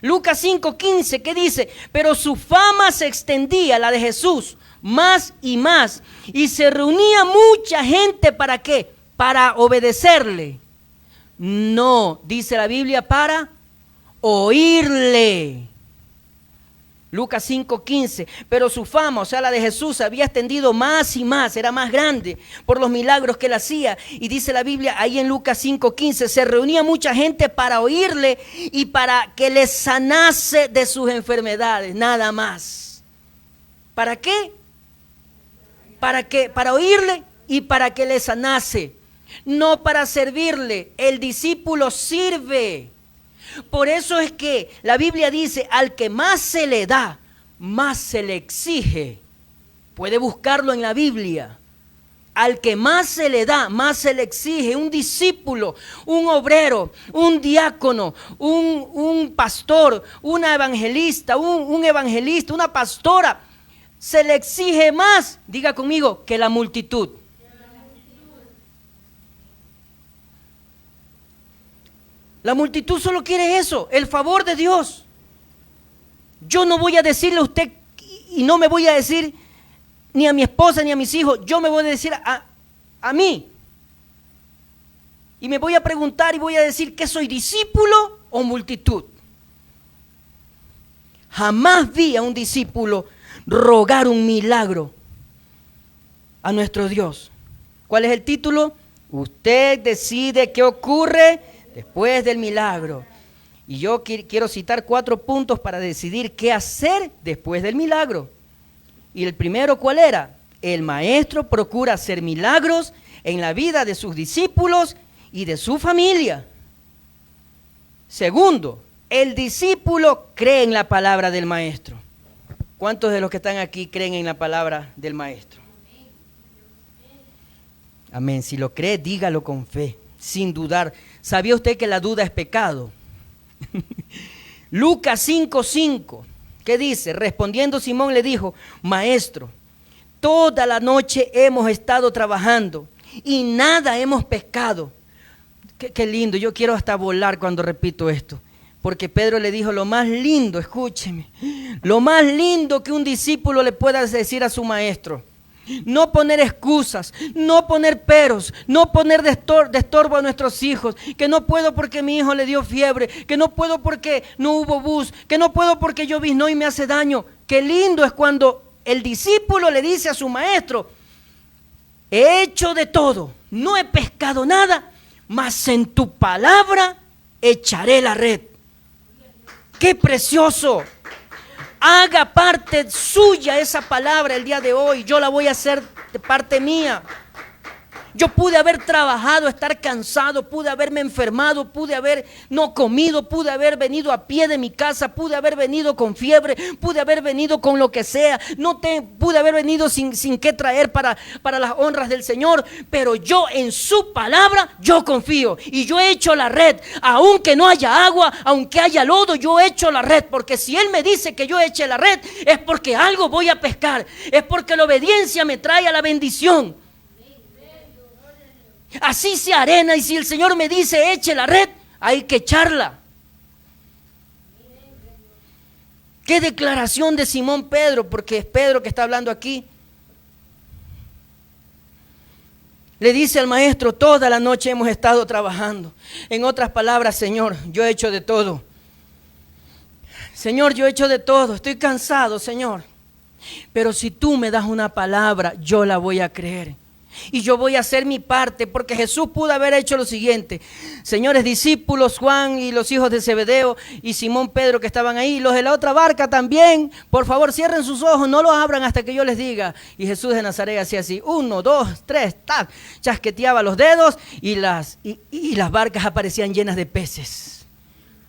Lucas 5:15, ¿qué dice? Pero su fama se extendía, la de Jesús, más y más. Y se reunía mucha gente, ¿para qué? Para obedecerle. No, dice la Biblia, para oírle. Lucas 5:15, pero su fama, o sea, la de Jesús, se había extendido más y más, era más grande por los milagros que él hacía. Y dice la Biblia ahí en Lucas 5:15, se reunía mucha gente para oírle y para que les sanase de sus enfermedades, nada más. ¿Para qué? Para oírle y para que les sanase, no para servirle. El discípulo sirve. Por eso es que la Biblia dice, al que más se le da, más se le exige. Puede buscarlo en la Biblia. Al que más se le da, más se le exige. Un discípulo, un obrero, un diácono, un pastor, una evangelista, un evangelista, una pastora, se le exige más, diga conmigo, que la multitud. La multitud solo quiere eso, el favor de Dios. Yo no voy a decirle a usted y no me voy a decir ni a mi esposa ni a mis hijos, yo me voy a decir a mí. Y me voy a preguntar y voy a decir que soy discípulo o multitud. Jamás vi a un discípulo rogar un milagro a nuestro Dios. ¿Cuál es el título? Usted decide qué ocurre después del milagro. Y yo quiero citar 4 puntos para decidir qué hacer después del milagro. Y el primero, ¿cuál era? El maestro procura hacer milagros en la vida de sus discípulos y de su familia. Segundo, el discípulo cree en la palabra del maestro. ¿Cuántos de los que están aquí creen en la palabra del maestro? Amén. Si lo cree, dígalo con fe, sin dudar. ¿Sabía usted que la duda es pecado? Lucas 5:5, ¿qué dice? Respondiendo Simón le dijo, maestro, toda la noche hemos estado trabajando y nada hemos pescado. Qué lindo, yo quiero hasta volar cuando repito esto. Porque Pedro le dijo lo más lindo, escúcheme, lo más lindo que un discípulo le pueda decir a su maestro. No poner excusas, no poner peros, no poner de estorbo a nuestros hijos, que no puedo porque mi hijo le dio fiebre, que no puedo porque no hubo bus, que no puedo porque lloviznó y me hace daño. Qué lindo es cuando el discípulo le dice a su maestro, he hecho de todo, no he pescado nada, mas en tu palabra echaré la red. ¡Qué precioso! Haga parte suya esa palabra el día de hoy. Yo la voy a hacer de parte mía. Yo pude haber trabajado, estar cansado, pude haberme enfermado, pude haber no comido, pude haber venido a pie de mi casa, pude haber venido con fiebre, pude haber venido con lo que sea, pude haber venido sin qué traer para las honras del Señor, pero yo en su palabra, yo confío y yo he hecho la red, aunque no haya agua, aunque haya lodo, yo he hecho la red, porque si Él me dice que yo eche la red, es porque algo voy a pescar, es porque la obediencia me trae a la bendición. Así se arena y si el Señor me dice eche la red, hay que echarla. Qué declaración de Simón Pedro, porque es Pedro que está hablando aquí. Le dice al maestro, toda la noche hemos estado trabajando. En otras palabras, Señor, yo he hecho de todo. Señor, yo he hecho de todo, estoy cansado, Señor. Pero si tú me das una palabra, yo la voy a creer. Y yo voy a hacer mi parte, porque Jesús pudo haber hecho lo siguiente. Señores discípulos, Juan y los hijos de Zebedeo y Simón Pedro que estaban ahí, los de la otra barca también, por favor cierren sus ojos, no los abran hasta que yo les diga. Y Jesús de Nazaret hacía así, 1, 2, 3, tac, chasqueteaba los dedos y las barcas aparecían llenas de peces.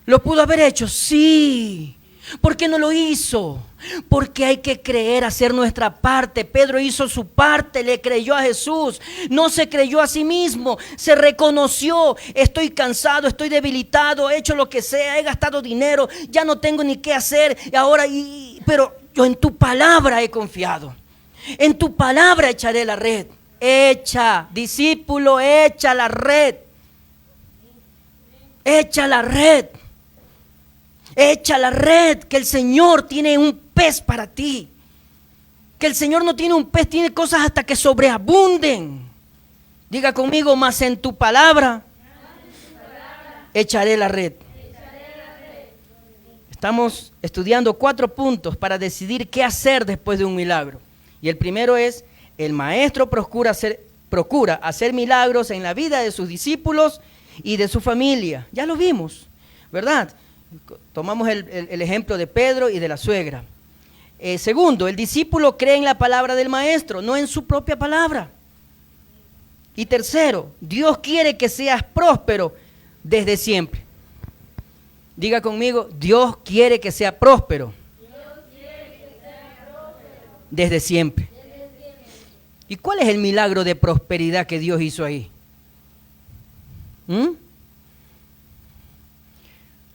¿Lo pudo haber hecho? Sí. ¿Por qué no lo hizo? Porque hay que creer, hacer nuestra parte. Pedro hizo su parte, le creyó a Jesús, no se creyó a sí mismo, se reconoció, estoy cansado, estoy debilitado, he hecho lo que sea, he gastado dinero, ya no tengo ni qué hacer, pero yo en tu palabra he confiado, en tu palabra echaré la red. Echa, discípulo, echa la red, echa la red. Echa la red, que el Señor tiene un pez para ti. Que el Señor no tiene un pez, tiene cosas hasta que sobreabunden. Diga conmigo, más en tu palabra echaré la red. Estamos estudiando 4 puntos para decidir qué hacer después de un milagro. Y el primero es, el maestro procura hacer milagros en la vida de sus discípulos y de su familia. Ya lo vimos, ¿verdad? Tomamos el ejemplo de Pedro y de la suegra. Segundo, el discípulo cree en la palabra del maestro, no en su propia palabra. Y tercero, Dios quiere que seas próspero desde siempre. Diga conmigo, Dios quiere que sea próspero. Desde siempre. ¿Y cuál es el milagro de prosperidad que Dios hizo ahí?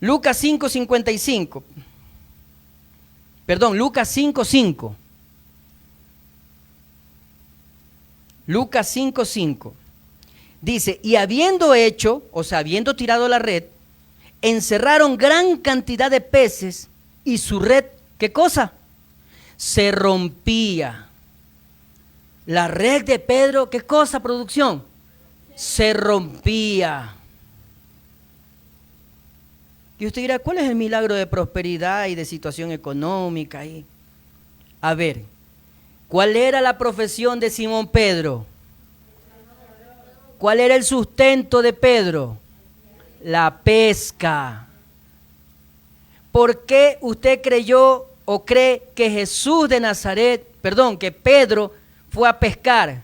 Lucas 5:55. Perdón, Lucas 5:5. Lucas 5:5. Dice, y habiendo hecho, o sea, habiendo tirado la red, encerraron gran cantidad de peces y su red, ¿qué cosa? Se rompía. La red de Pedro, ¿qué cosa, producción? Se rompía. Y usted dirá, ¿cuál es el milagro de prosperidad y de situación económica ahí? A ver, ¿cuál era la profesión de Simón Pedro? ¿Cuál era el sustento de Pedro? La pesca. ¿Por qué usted creyó o cree que Jesús de Nazaret, que Pedro fue a pescar?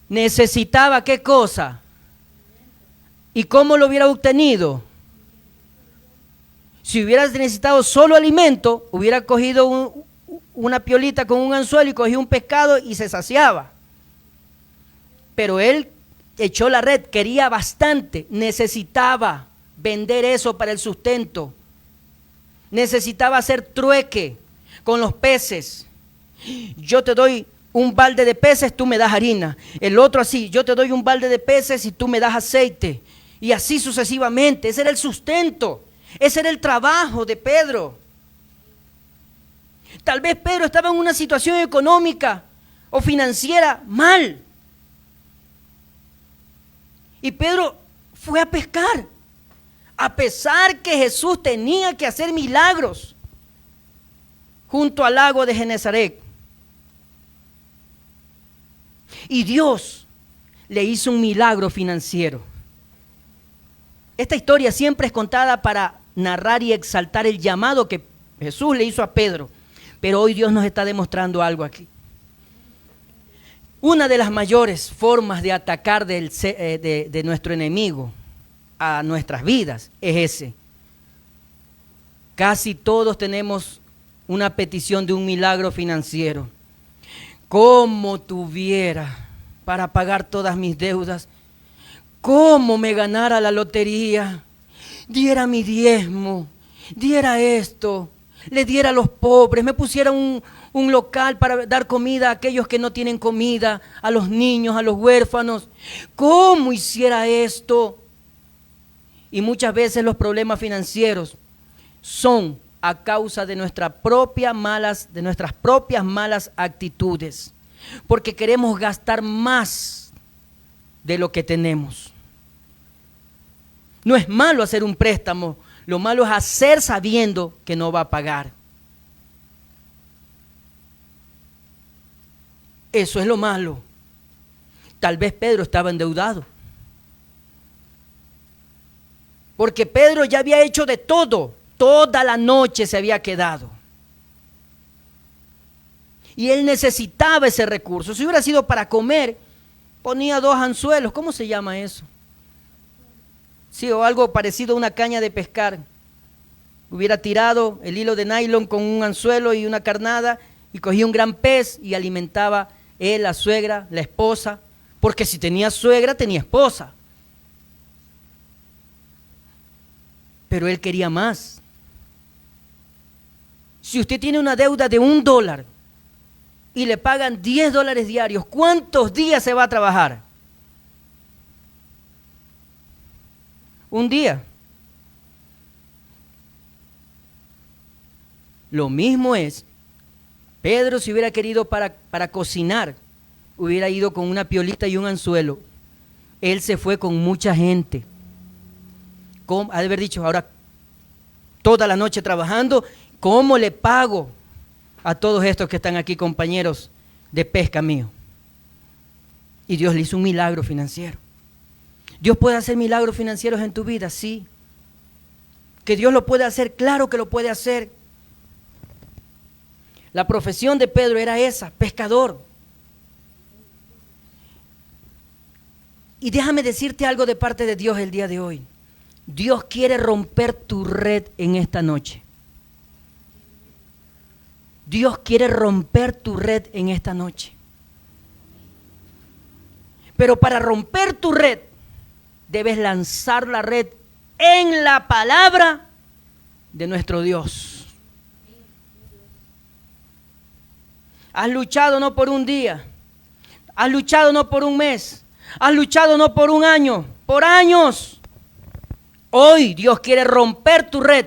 Necesitaba ¿qué cosa? ¿Y cómo lo hubiera obtenido? Si hubiera necesitado solo alimento, hubiera cogido una piolita con un anzuelo y cogía un pescado y se saciaba. Pero él echó la red, quería bastante, necesitaba vender eso para el sustento. Necesitaba hacer trueque con los peces. Yo te doy un balde de peces, tú me das harina. El otro así, yo te doy un balde de peces y tú me das aceite. Y así sucesivamente. Ese era el sustento. Ese era el trabajo de Pedro. Tal vez Pedro estaba en una situación económica o financiera mal. Y Pedro fue a pescar. A pesar que Jesús tenía que hacer milagros junto al lago de Genesaret. Y Dios le hizo un milagro financiero. Esta historia siempre es contada para narrar y exaltar el llamado que Jesús le hizo a Pedro. Pero hoy Dios nos está demostrando algo aquí. Una de las mayores formas de atacar de nuestro enemigo a nuestras vidas es ese. Casi todos tenemos una petición de un milagro financiero. ¿Cómo tuviera para pagar todas mis deudas? ¿Cómo me ganara la lotería? Diera mi diezmo, diera esto, le diera a los pobres, me pusiera un local para dar comida a aquellos que no tienen comida, a los niños, a los huérfanos. ¿Cómo hiciera esto? Y muchas veces los problemas financieros son a causa de nuestras propias malas actitudes, porque queremos gastar más de lo que tenemos. No es malo hacer un préstamo, lo malo es hacer sabiendo que no va a pagar. Eso es lo malo. Tal vez Pedro estaba endeudado, porque Pedro ya había hecho de todo, toda la noche se había quedado. Y él necesitaba ese recurso. Si hubiera sido para comer, ponía 2 anzuelos, ¿cómo se llama eso? Sí, o algo parecido a una caña de pescar. Hubiera tirado el hilo de nylon con un anzuelo y una carnada y cogía un gran pez y alimentaba él, la suegra, la esposa, porque si tenía suegra tenía esposa. Pero él quería más. Si usted tiene una deuda de $1 y le pagan $10 diarios, ¿cuántos días se va a trabajar? Un día. Lo mismo es, Pedro, si hubiera querido para cocinar, hubiera ido con una piolita y un anzuelo. Él se fue con mucha gente. Ha de haber dicho, ahora toda la noche trabajando, ¿cómo le pago a todos estos que están aquí, compañeros de pesca mío? Y Dios le hizo un milagro financiero. ¿Dios puede hacer milagros financieros en tu vida? Sí. ¿Que Dios lo puede hacer? Claro que lo puede hacer. La profesión de Pedro era esa, pescador. Y déjame decirte algo de parte de Dios el día de hoy. Dios quiere romper tu red en esta noche. Dios quiere romper tu red en esta noche. Pero para romper tu red, debes lanzar la red en la palabra de nuestro Dios. Has luchado no por un día, has luchado no por un mes, has luchado no por un año, por años. Hoy Dios quiere romper tu red.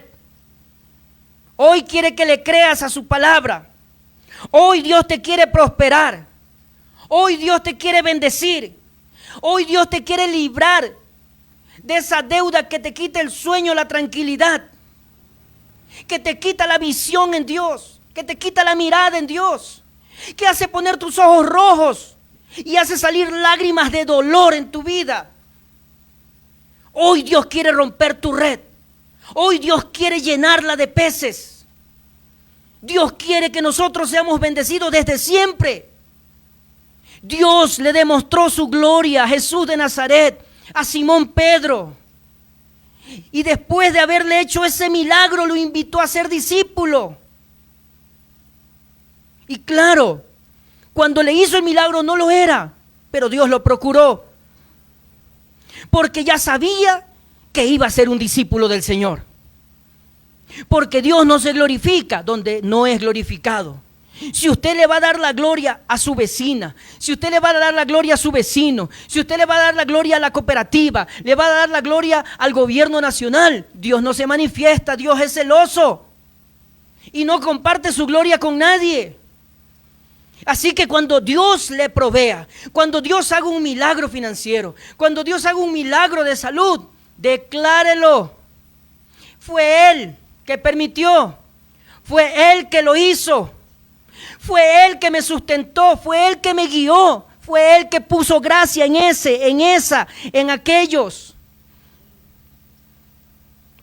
Hoy quiere que le creas a su palabra. Hoy Dios te quiere prosperar. Hoy Dios te quiere bendecir. Hoy Dios te quiere librar de esa deuda que te quita el sueño, la tranquilidad, que te quita la visión en Dios, que te quita la mirada en Dios, que hace poner tus ojos rojos y hace salir lágrimas de dolor en tu vida. Hoy Dios quiere romper tu red. Hoy Dios quiere llenarla de peces. Dios quiere que nosotros seamos bendecidos desde siempre. Dios le demostró su gloria a Jesús de Nazaret, a Simón Pedro. Y después de haberle hecho ese milagro, lo invitó a ser discípulo. Y claro, cuando le hizo el milagro no lo era, pero Dios lo procuró. Porque ya sabía que iba a ser un discípulo del Señor. Porque Dios no se glorifica donde no es glorificado. Si usted le va a dar la gloria a su vecina, si usted le va a dar la gloria a su vecino, si usted le va a dar la gloria a la cooperativa, le va a dar la gloria al gobierno nacional, Dios no se manifiesta, Dios es celoso y no comparte su gloria con nadie. Así que cuando Dios le provea, cuando Dios haga un milagro financiero, cuando Dios haga un milagro de salud, declárelo. Fue Él que permitió, fue Él que lo hizo. Fue Él que me sustentó, fue Él que me guió, fue Él que puso gracia en en aquellos.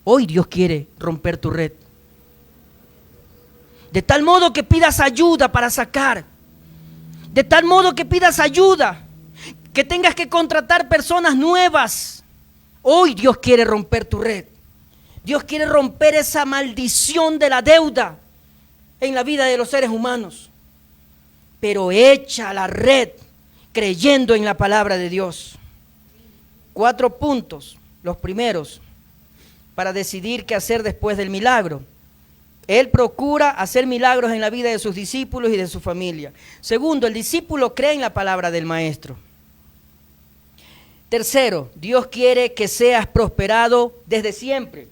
Hoy Dios quiere romper tu red. De tal modo que pidas ayuda para sacar. De tal modo que pidas ayuda, que tengas que contratar personas nuevas. Hoy Dios quiere romper tu red. Dios quiere romper esa maldición de la deuda en la vida de los seres humanos. Pero echa la red creyendo en la palabra de Dios. 4 puntos, los primeros, para decidir qué hacer después del milagro. Él procura hacer milagros en la vida de sus discípulos y de su familia. Segundo, el discípulo cree en la palabra del maestro. Tercero, Dios quiere que seas prosperado desde siempre.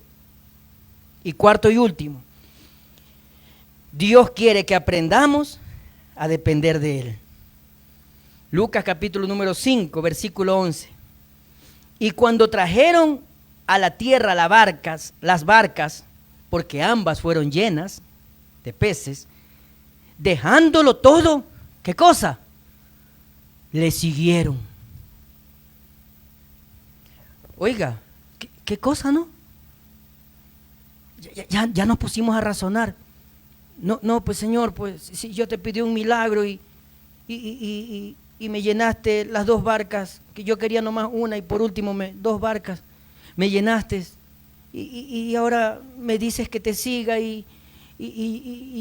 Y cuarto y último, Dios quiere que aprendamos a depender de Él. Lucas capítulo número 5, versículo 11. Y cuando trajeron a la tierra las barcas, porque ambas fueron llenas de peces, dejándolo todo, ¿qué cosa? Le siguieron. Oiga, ¿qué cosa, no? Ya nos pusimos a razonar. No, pues Señor, pues si yo te pedí un milagro y me llenaste las 2 barcas, que yo quería nomás una y por último 2 barcas, me llenaste y ahora me dices que te siga y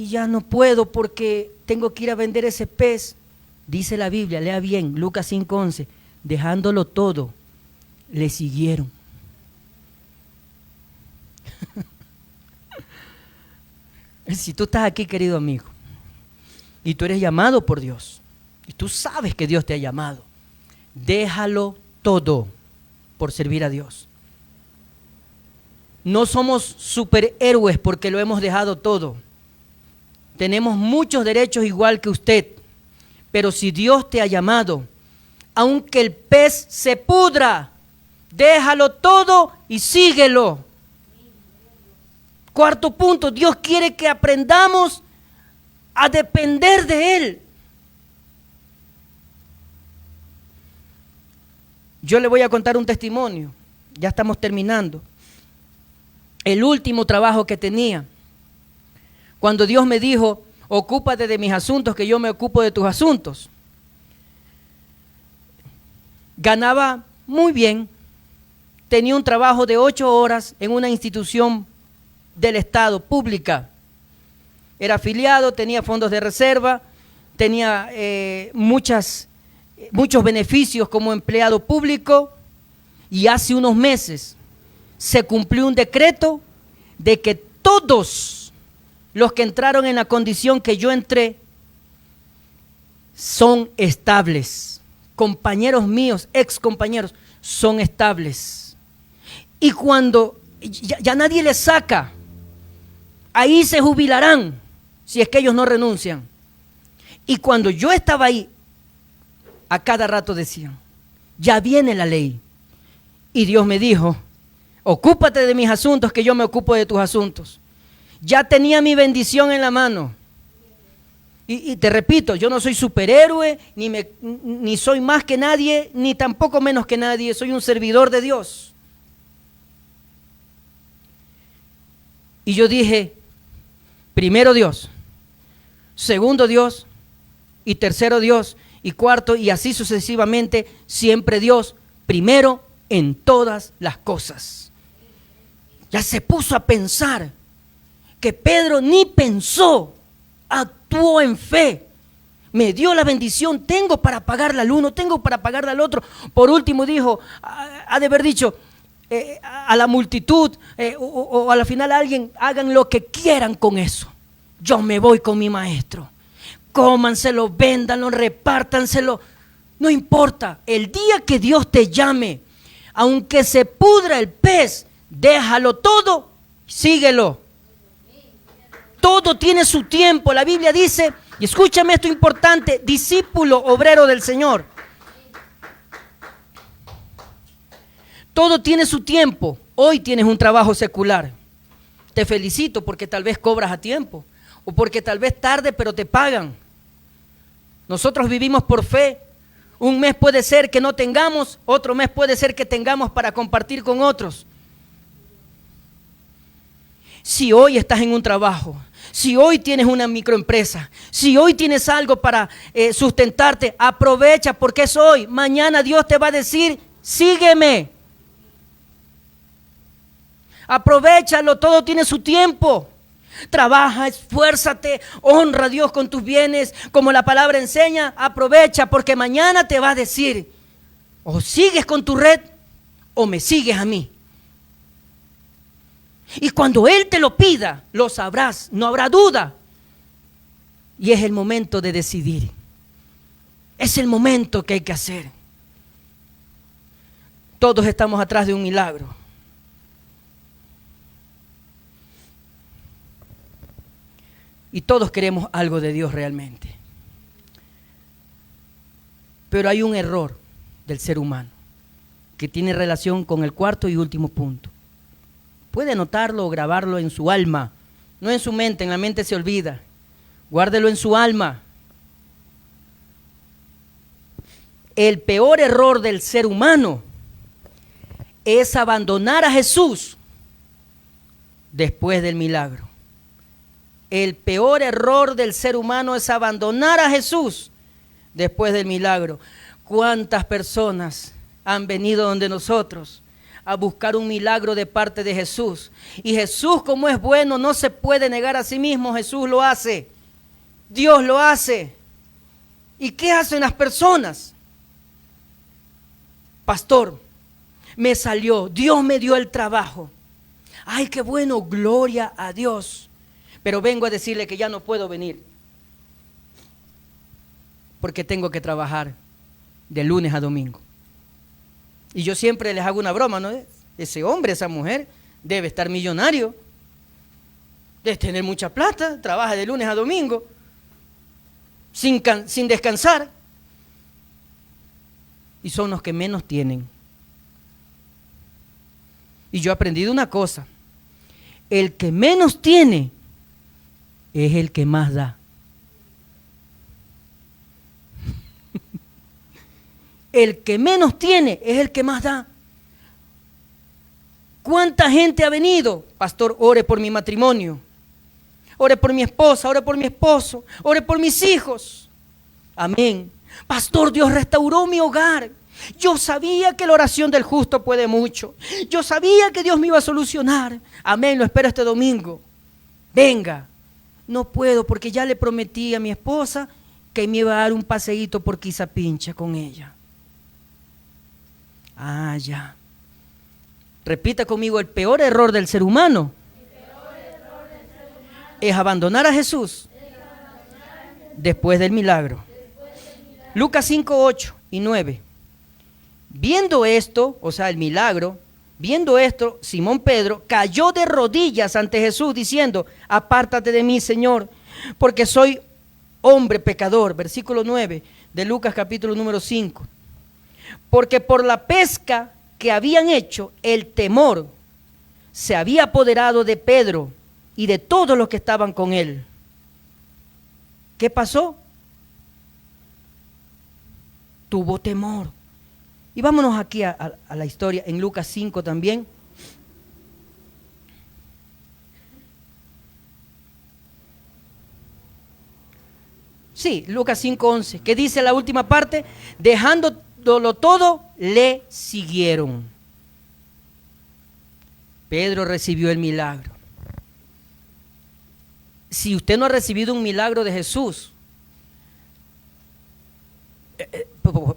ya no puedo porque tengo que ir a vender ese pez. Dice la Biblia, lea bien, Lucas 5:11, dejándolo todo, le siguieron. Si tú estás aquí, querido amigo, y tú eres llamado por Dios, y tú sabes que Dios te ha llamado, déjalo todo por servir a Dios. No somos superhéroes porque lo hemos dejado todo. tenemos muchos derechos igual que usted, pero si Dios te ha llamado, aunque el pez se pudra, déjalo todo y síguelo. Cuarto punto, Dios quiere que aprendamos a depender de Él. Yo le voy a contar un testimonio, ya estamos terminando. El último trabajo que tenía, cuando Dios me dijo, ocúpate de mis asuntos, que yo me ocupo de tus asuntos. Ganaba muy bien, tenía un trabajo de 8 horas en una institución del Estado, pública. Era afiliado, tenía fondos de reserva, tenía muchos beneficios como empleado público, y hace unos meses se cumplió un decreto de que todos los que entraron en la condición que yo entré son estables. Compañeros míos, ex compañeros, son estables. Y cuando ya nadie les saca, ahí se jubilarán si es que ellos no renuncian. Y cuando yo estaba ahí, a cada rato decían, ya viene la ley. Y Dios me dijo, ocúpate de mis asuntos, que yo me ocupo de tus asuntos. Ya tenía mi bendición en la mano. Y te repito, yo no soy superhéroe, ni soy más que nadie, ni tampoco menos que nadie. Soy un servidor de Dios. Y yo dije, primero Dios, segundo Dios, y tercero Dios, y cuarto, y así sucesivamente, siempre Dios, primero en todas las cosas. Ya se puso a pensar que Pedro ni pensó, actuó en fe, me dio la bendición, tengo para pagarle al uno, tengo para pagarle al otro. Por último dijo, ha de haber dicho a la multitud o a la final a alguien, hagan lo que quieran con eso, yo me voy con mi maestro, cómanselo, véndanlo, repártanselo, no importa, el día que Dios te llame, aunque se pudra el pez, déjalo todo, síguelo. Todo tiene su tiempo. La Biblia dice, y escúchame esto importante, discípulo, obrero del Señor. Todo tiene su tiempo. Hoy tienes un trabajo secular. Te felicito porque tal vez cobras a tiempo, o porque tal vez tarde pero te pagan. Nosotros vivimos por fe. Un mes puede ser que no tengamos, otro mes puede ser que tengamos para compartir con otros. Si hoy estás en un trabajo, si hoy tienes una microempresa, si hoy tienes algo para sustentarte, aprovecha porque es hoy. Mañana Dios te va a decir, sígueme. Aprovéchalo, todo tiene su tiempo. Trabaja, esfuérzate, honra a Dios con tus bienes, como la palabra enseña, aprovecha porque mañana te va a decir, o sigues con tu red o me sigues a mí. Y cuando Él te lo pida, lo sabrás, no habrá duda. Y es el momento de decidir. Es el momento que hay que hacer. Todos estamos atrás de un milagro. Y todos queremos algo de Dios realmente. Pero hay un error del ser humano que tiene relación con el cuarto y último punto. Puede anotarlo o grabarlo en su alma, no en su mente, en la mente se olvida. Guárdelo en su alma. El peor error del ser humano es abandonar a Jesús después del milagro. El peor error del ser humano es abandonar a Jesús después del milagro. ¿Cuántas personas han venido donde nosotros a buscar un milagro de parte de Jesús? Y Jesús, como es bueno, no se puede negar a sí mismo. Jesús lo hace, Dios lo hace. ¿Y qué hacen las personas? Pastor, me salió, Dios me dio el trabajo. Ay, qué bueno, gloria a Dios. Pero vengo a decirle que ya no puedo venir porque tengo que trabajar de lunes a domingo. Y yo siempre les hago una broma, ¿no? Ese hombre, esa mujer debe estar millonario. Debes tener mucha plata, trabaja de lunes a domingo, sin descansar. Y son los que menos tienen. Y yo he aprendido una cosa: el que menos tiene es el que más da. El que menos tiene es el que más da. ¿Cuánta gente ha venido? Pastor, ore por mi matrimonio, ore por mi esposa, ore por mi esposo, ore por mis hijos. Amén. Pastor, Dios restauró mi hogar. Yo sabía que la oración del justo puede mucho. Yo sabía que Dios me iba a solucionar. Amén, lo espero este domingo. Venga. No puedo porque ya le prometí a mi esposa que me iba a dar un paseíto por Quizapincha con ella. Ah, ya. Repita conmigo: el peor error del ser humano es abandonar a Jesús después del milagro. Lucas 5, 8 y 9. Viendo esto, o sea, el milagro, viendo esto, Simón Pedro cayó de rodillas ante Jesús diciendo: apártate de mí, Señor, porque soy hombre pecador. Versículo 9 de Lucas capítulo número 5. Porque por la pesca que habían hecho, el temor se había apoderado de Pedro y de todos los que estaban con él. ¿Qué pasó? Tuvo temor. Y vámonos aquí a la historia en Lucas 5 también. Sí, Lucas 5:11, que dice la última parte: dejándolo todo, le siguieron. Pedro recibió el milagro. Si usted no ha recibido un milagro de Jesús,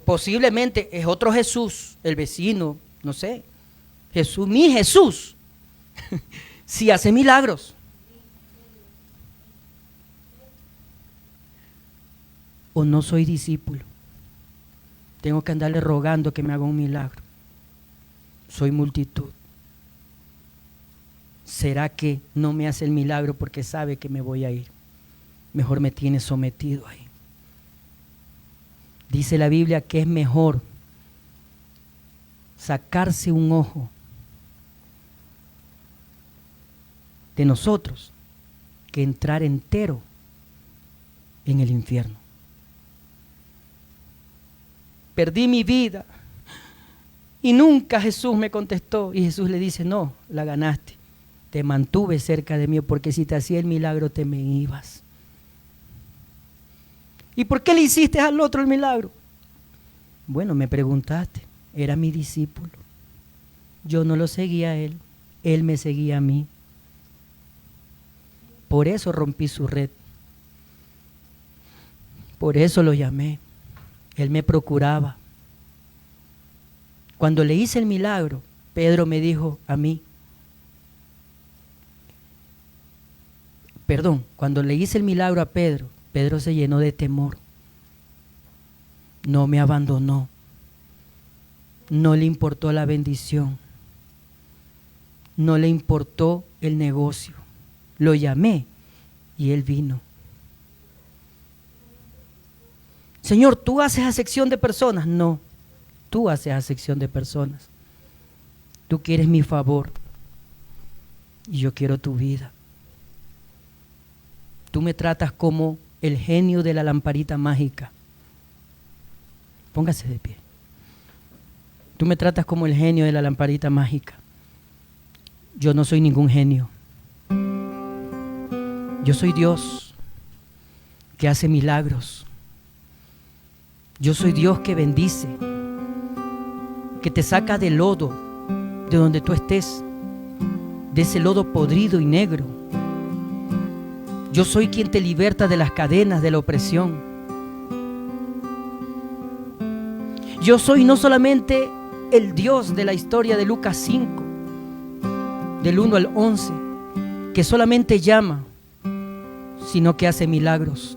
posiblemente es otro Jesús, el vecino, no sé. Jesús, mi Jesús, si hace milagros. O no soy discípulo, tengo que andarle rogando que me haga un milagro. Soy multitud. ¿Será que no me hace el milagro porque sabe que me voy a ir? Mejor me tiene sometido ahí. Dice la Biblia que es mejor sacarse un ojo de nosotros que entrar entero en el infierno. Perdí mi vida y nunca Jesús me contestó. Y Jesús le dice: no, la ganaste. Te mantuve cerca de mí, porque si te hacía el milagro te me ibas. ¿Y por qué le hiciste al otro el milagro? Bueno, me preguntaste, era mi discípulo. Yo no lo seguía a él, él me seguía a mí. Por eso rompí su red. Por eso lo llamé. Él me procuraba. Cuando le hice el milagro, Pedro me dijo a mí, cuando le hice el milagro a Pedro, Pedro se llenó de temor. No me abandonó. No le importó la bendición. No le importó el negocio. Lo llamé y él vino. Señor, ¿tú haces acepción de personas? No, tú haces acepción de personas. Tú quieres mi favor y yo quiero tu vida. Tú me tratas como el genio de la lamparita mágica. Póngase de pie. Tú me tratas como el genio de la lamparita mágica. Yo no soy ningún genio. Yo soy Dios que hace milagros. Yo soy Dios que bendice, que te saca del lodo, de donde tú estés, de ese lodo podrido y negro. Yo soy quien te liberta de las cadenas de la opresión. Yo soy no solamente el Dios de la historia de Lucas 5, del 1 al 11, que solamente llama, sino que hace milagros.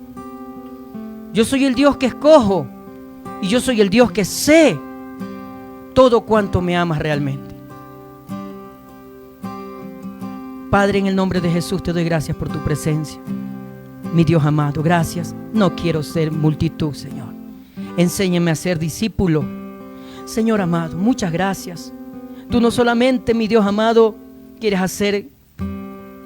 Yo soy el Dios que escojo y yo soy el Dios que sé todo cuanto me amas realmente. Padre, en el nombre de Jesús te doy gracias por tu presencia. Mi Dios amado, gracias. No quiero ser multitud, Señor. Enséñame a ser discípulo. Señor amado, muchas gracias. Tú no solamente, mi Dios amado, quieres hacer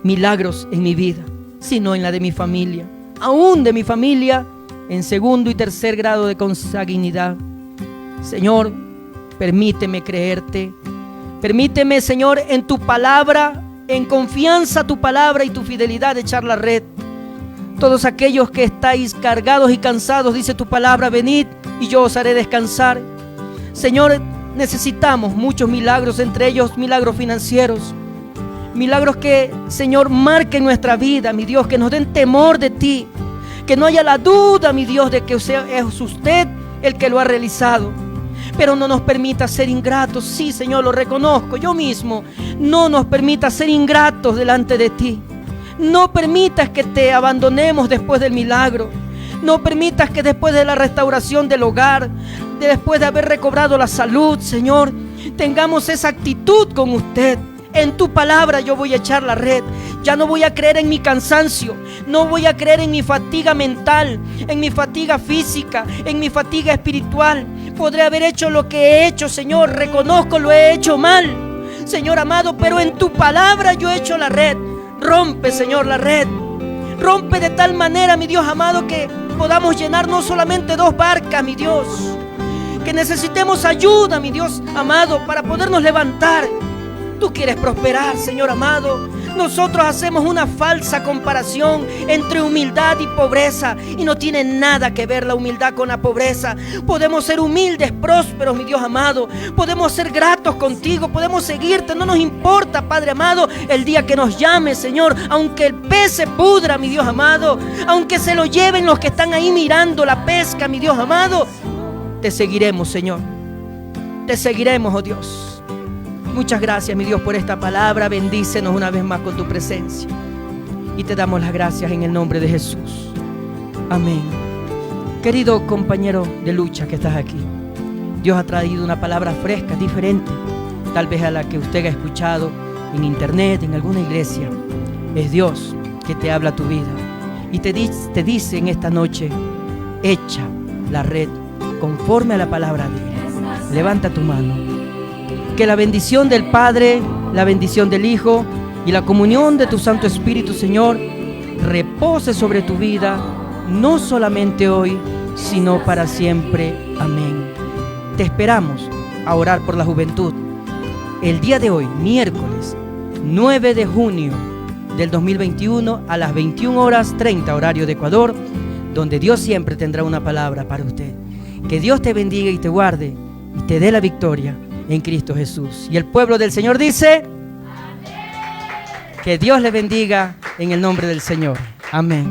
milagros en mi vida, sino en la de mi familia, aún de mi familia, en segundo y tercer grado de consanguinidad. Señor, permíteme creerte. Permíteme, Señor, en tu palabra, en confianza a tu palabra y tu fidelidad, de echar la red. Todos aquellos que estáis cargados y cansados, dice tu palabra, venid y yo os haré descansar. Señor, necesitamos muchos milagros, entre ellos milagros financieros. Milagros que, Señor, marquen nuestra vida, mi Dios, que nos den temor de ti. Que no haya la duda, mi Dios, de que es usted el que lo ha realizado. Pero no nos permita ser ingratos. Sí, Señor, lo reconozco yo mismo. No nos permita ser ingratos delante de ti. No permitas que te abandonemos después del milagro. No permitas que después de la restauración del hogar, después de haber recobrado la salud, Señor, tengamos esa actitud con usted. En tu palabra yo voy a echar la red. Ya no voy a creer en mi cansancio. No voy a creer en mi fatiga mental, en mi fatiga física, en mi fatiga espiritual. Podré haber hecho lo que he hecho, Señor. Reconozco, lo he hecho mal, Señor amado, pero en tu palabra yo he hecho la red. Rompe, Señor, la red. Rompe de tal manera, mi Dios amado, que podamos llenar no solamente 2 barcas, mi Dios. Que necesitemos ayuda, mi Dios amado, para podernos levantar. Tú quieres prosperar, Señor amado. Nosotros hacemos una falsa comparación entre humildad y pobreza, y no tiene nada que ver la humildad con la pobreza. Podemos ser humildes, prósperos, mi Dios amado. Podemos ser gratos contigo, podemos seguirte. No nos importa, Padre amado, el día que nos llames, Señor. Aunque el pez se pudra, mi Dios amado, aunque se lo lleven los que están ahí mirando la pesca, mi Dios amado, te seguiremos, Señor. Te seguiremos, oh Dios. Muchas gracias, mi Dios, por esta palabra. Bendícenos una vez más con tu presencia. Y te damos las gracias en el nombre de Jesús. Amén. Querido compañero de lucha que estás aquí, Dios ha traído una palabra fresca, diferente, tal vez a la que usted ha escuchado en internet, en alguna iglesia. Es Dios que te habla a tu vida y te dice en esta noche: echa la red conforme a la palabra de Él. Levanta tu mano. Que la bendición del Padre, la bendición del Hijo y la comunión de tu Santo Espíritu, Señor, repose sobre tu vida, no solamente hoy, sino para siempre. Amén. Te esperamos a orar por la juventud. El día de hoy, miércoles 9 de junio del 2021, a las 21:30 horario de Ecuador, donde Dios siempre tendrá una palabra para usted. Que Dios te bendiga y te guarde y te dé la victoria en Cristo Jesús. Y el pueblo del Señor dice: amén. Que Dios le bendiga en el nombre del Señor. Amén.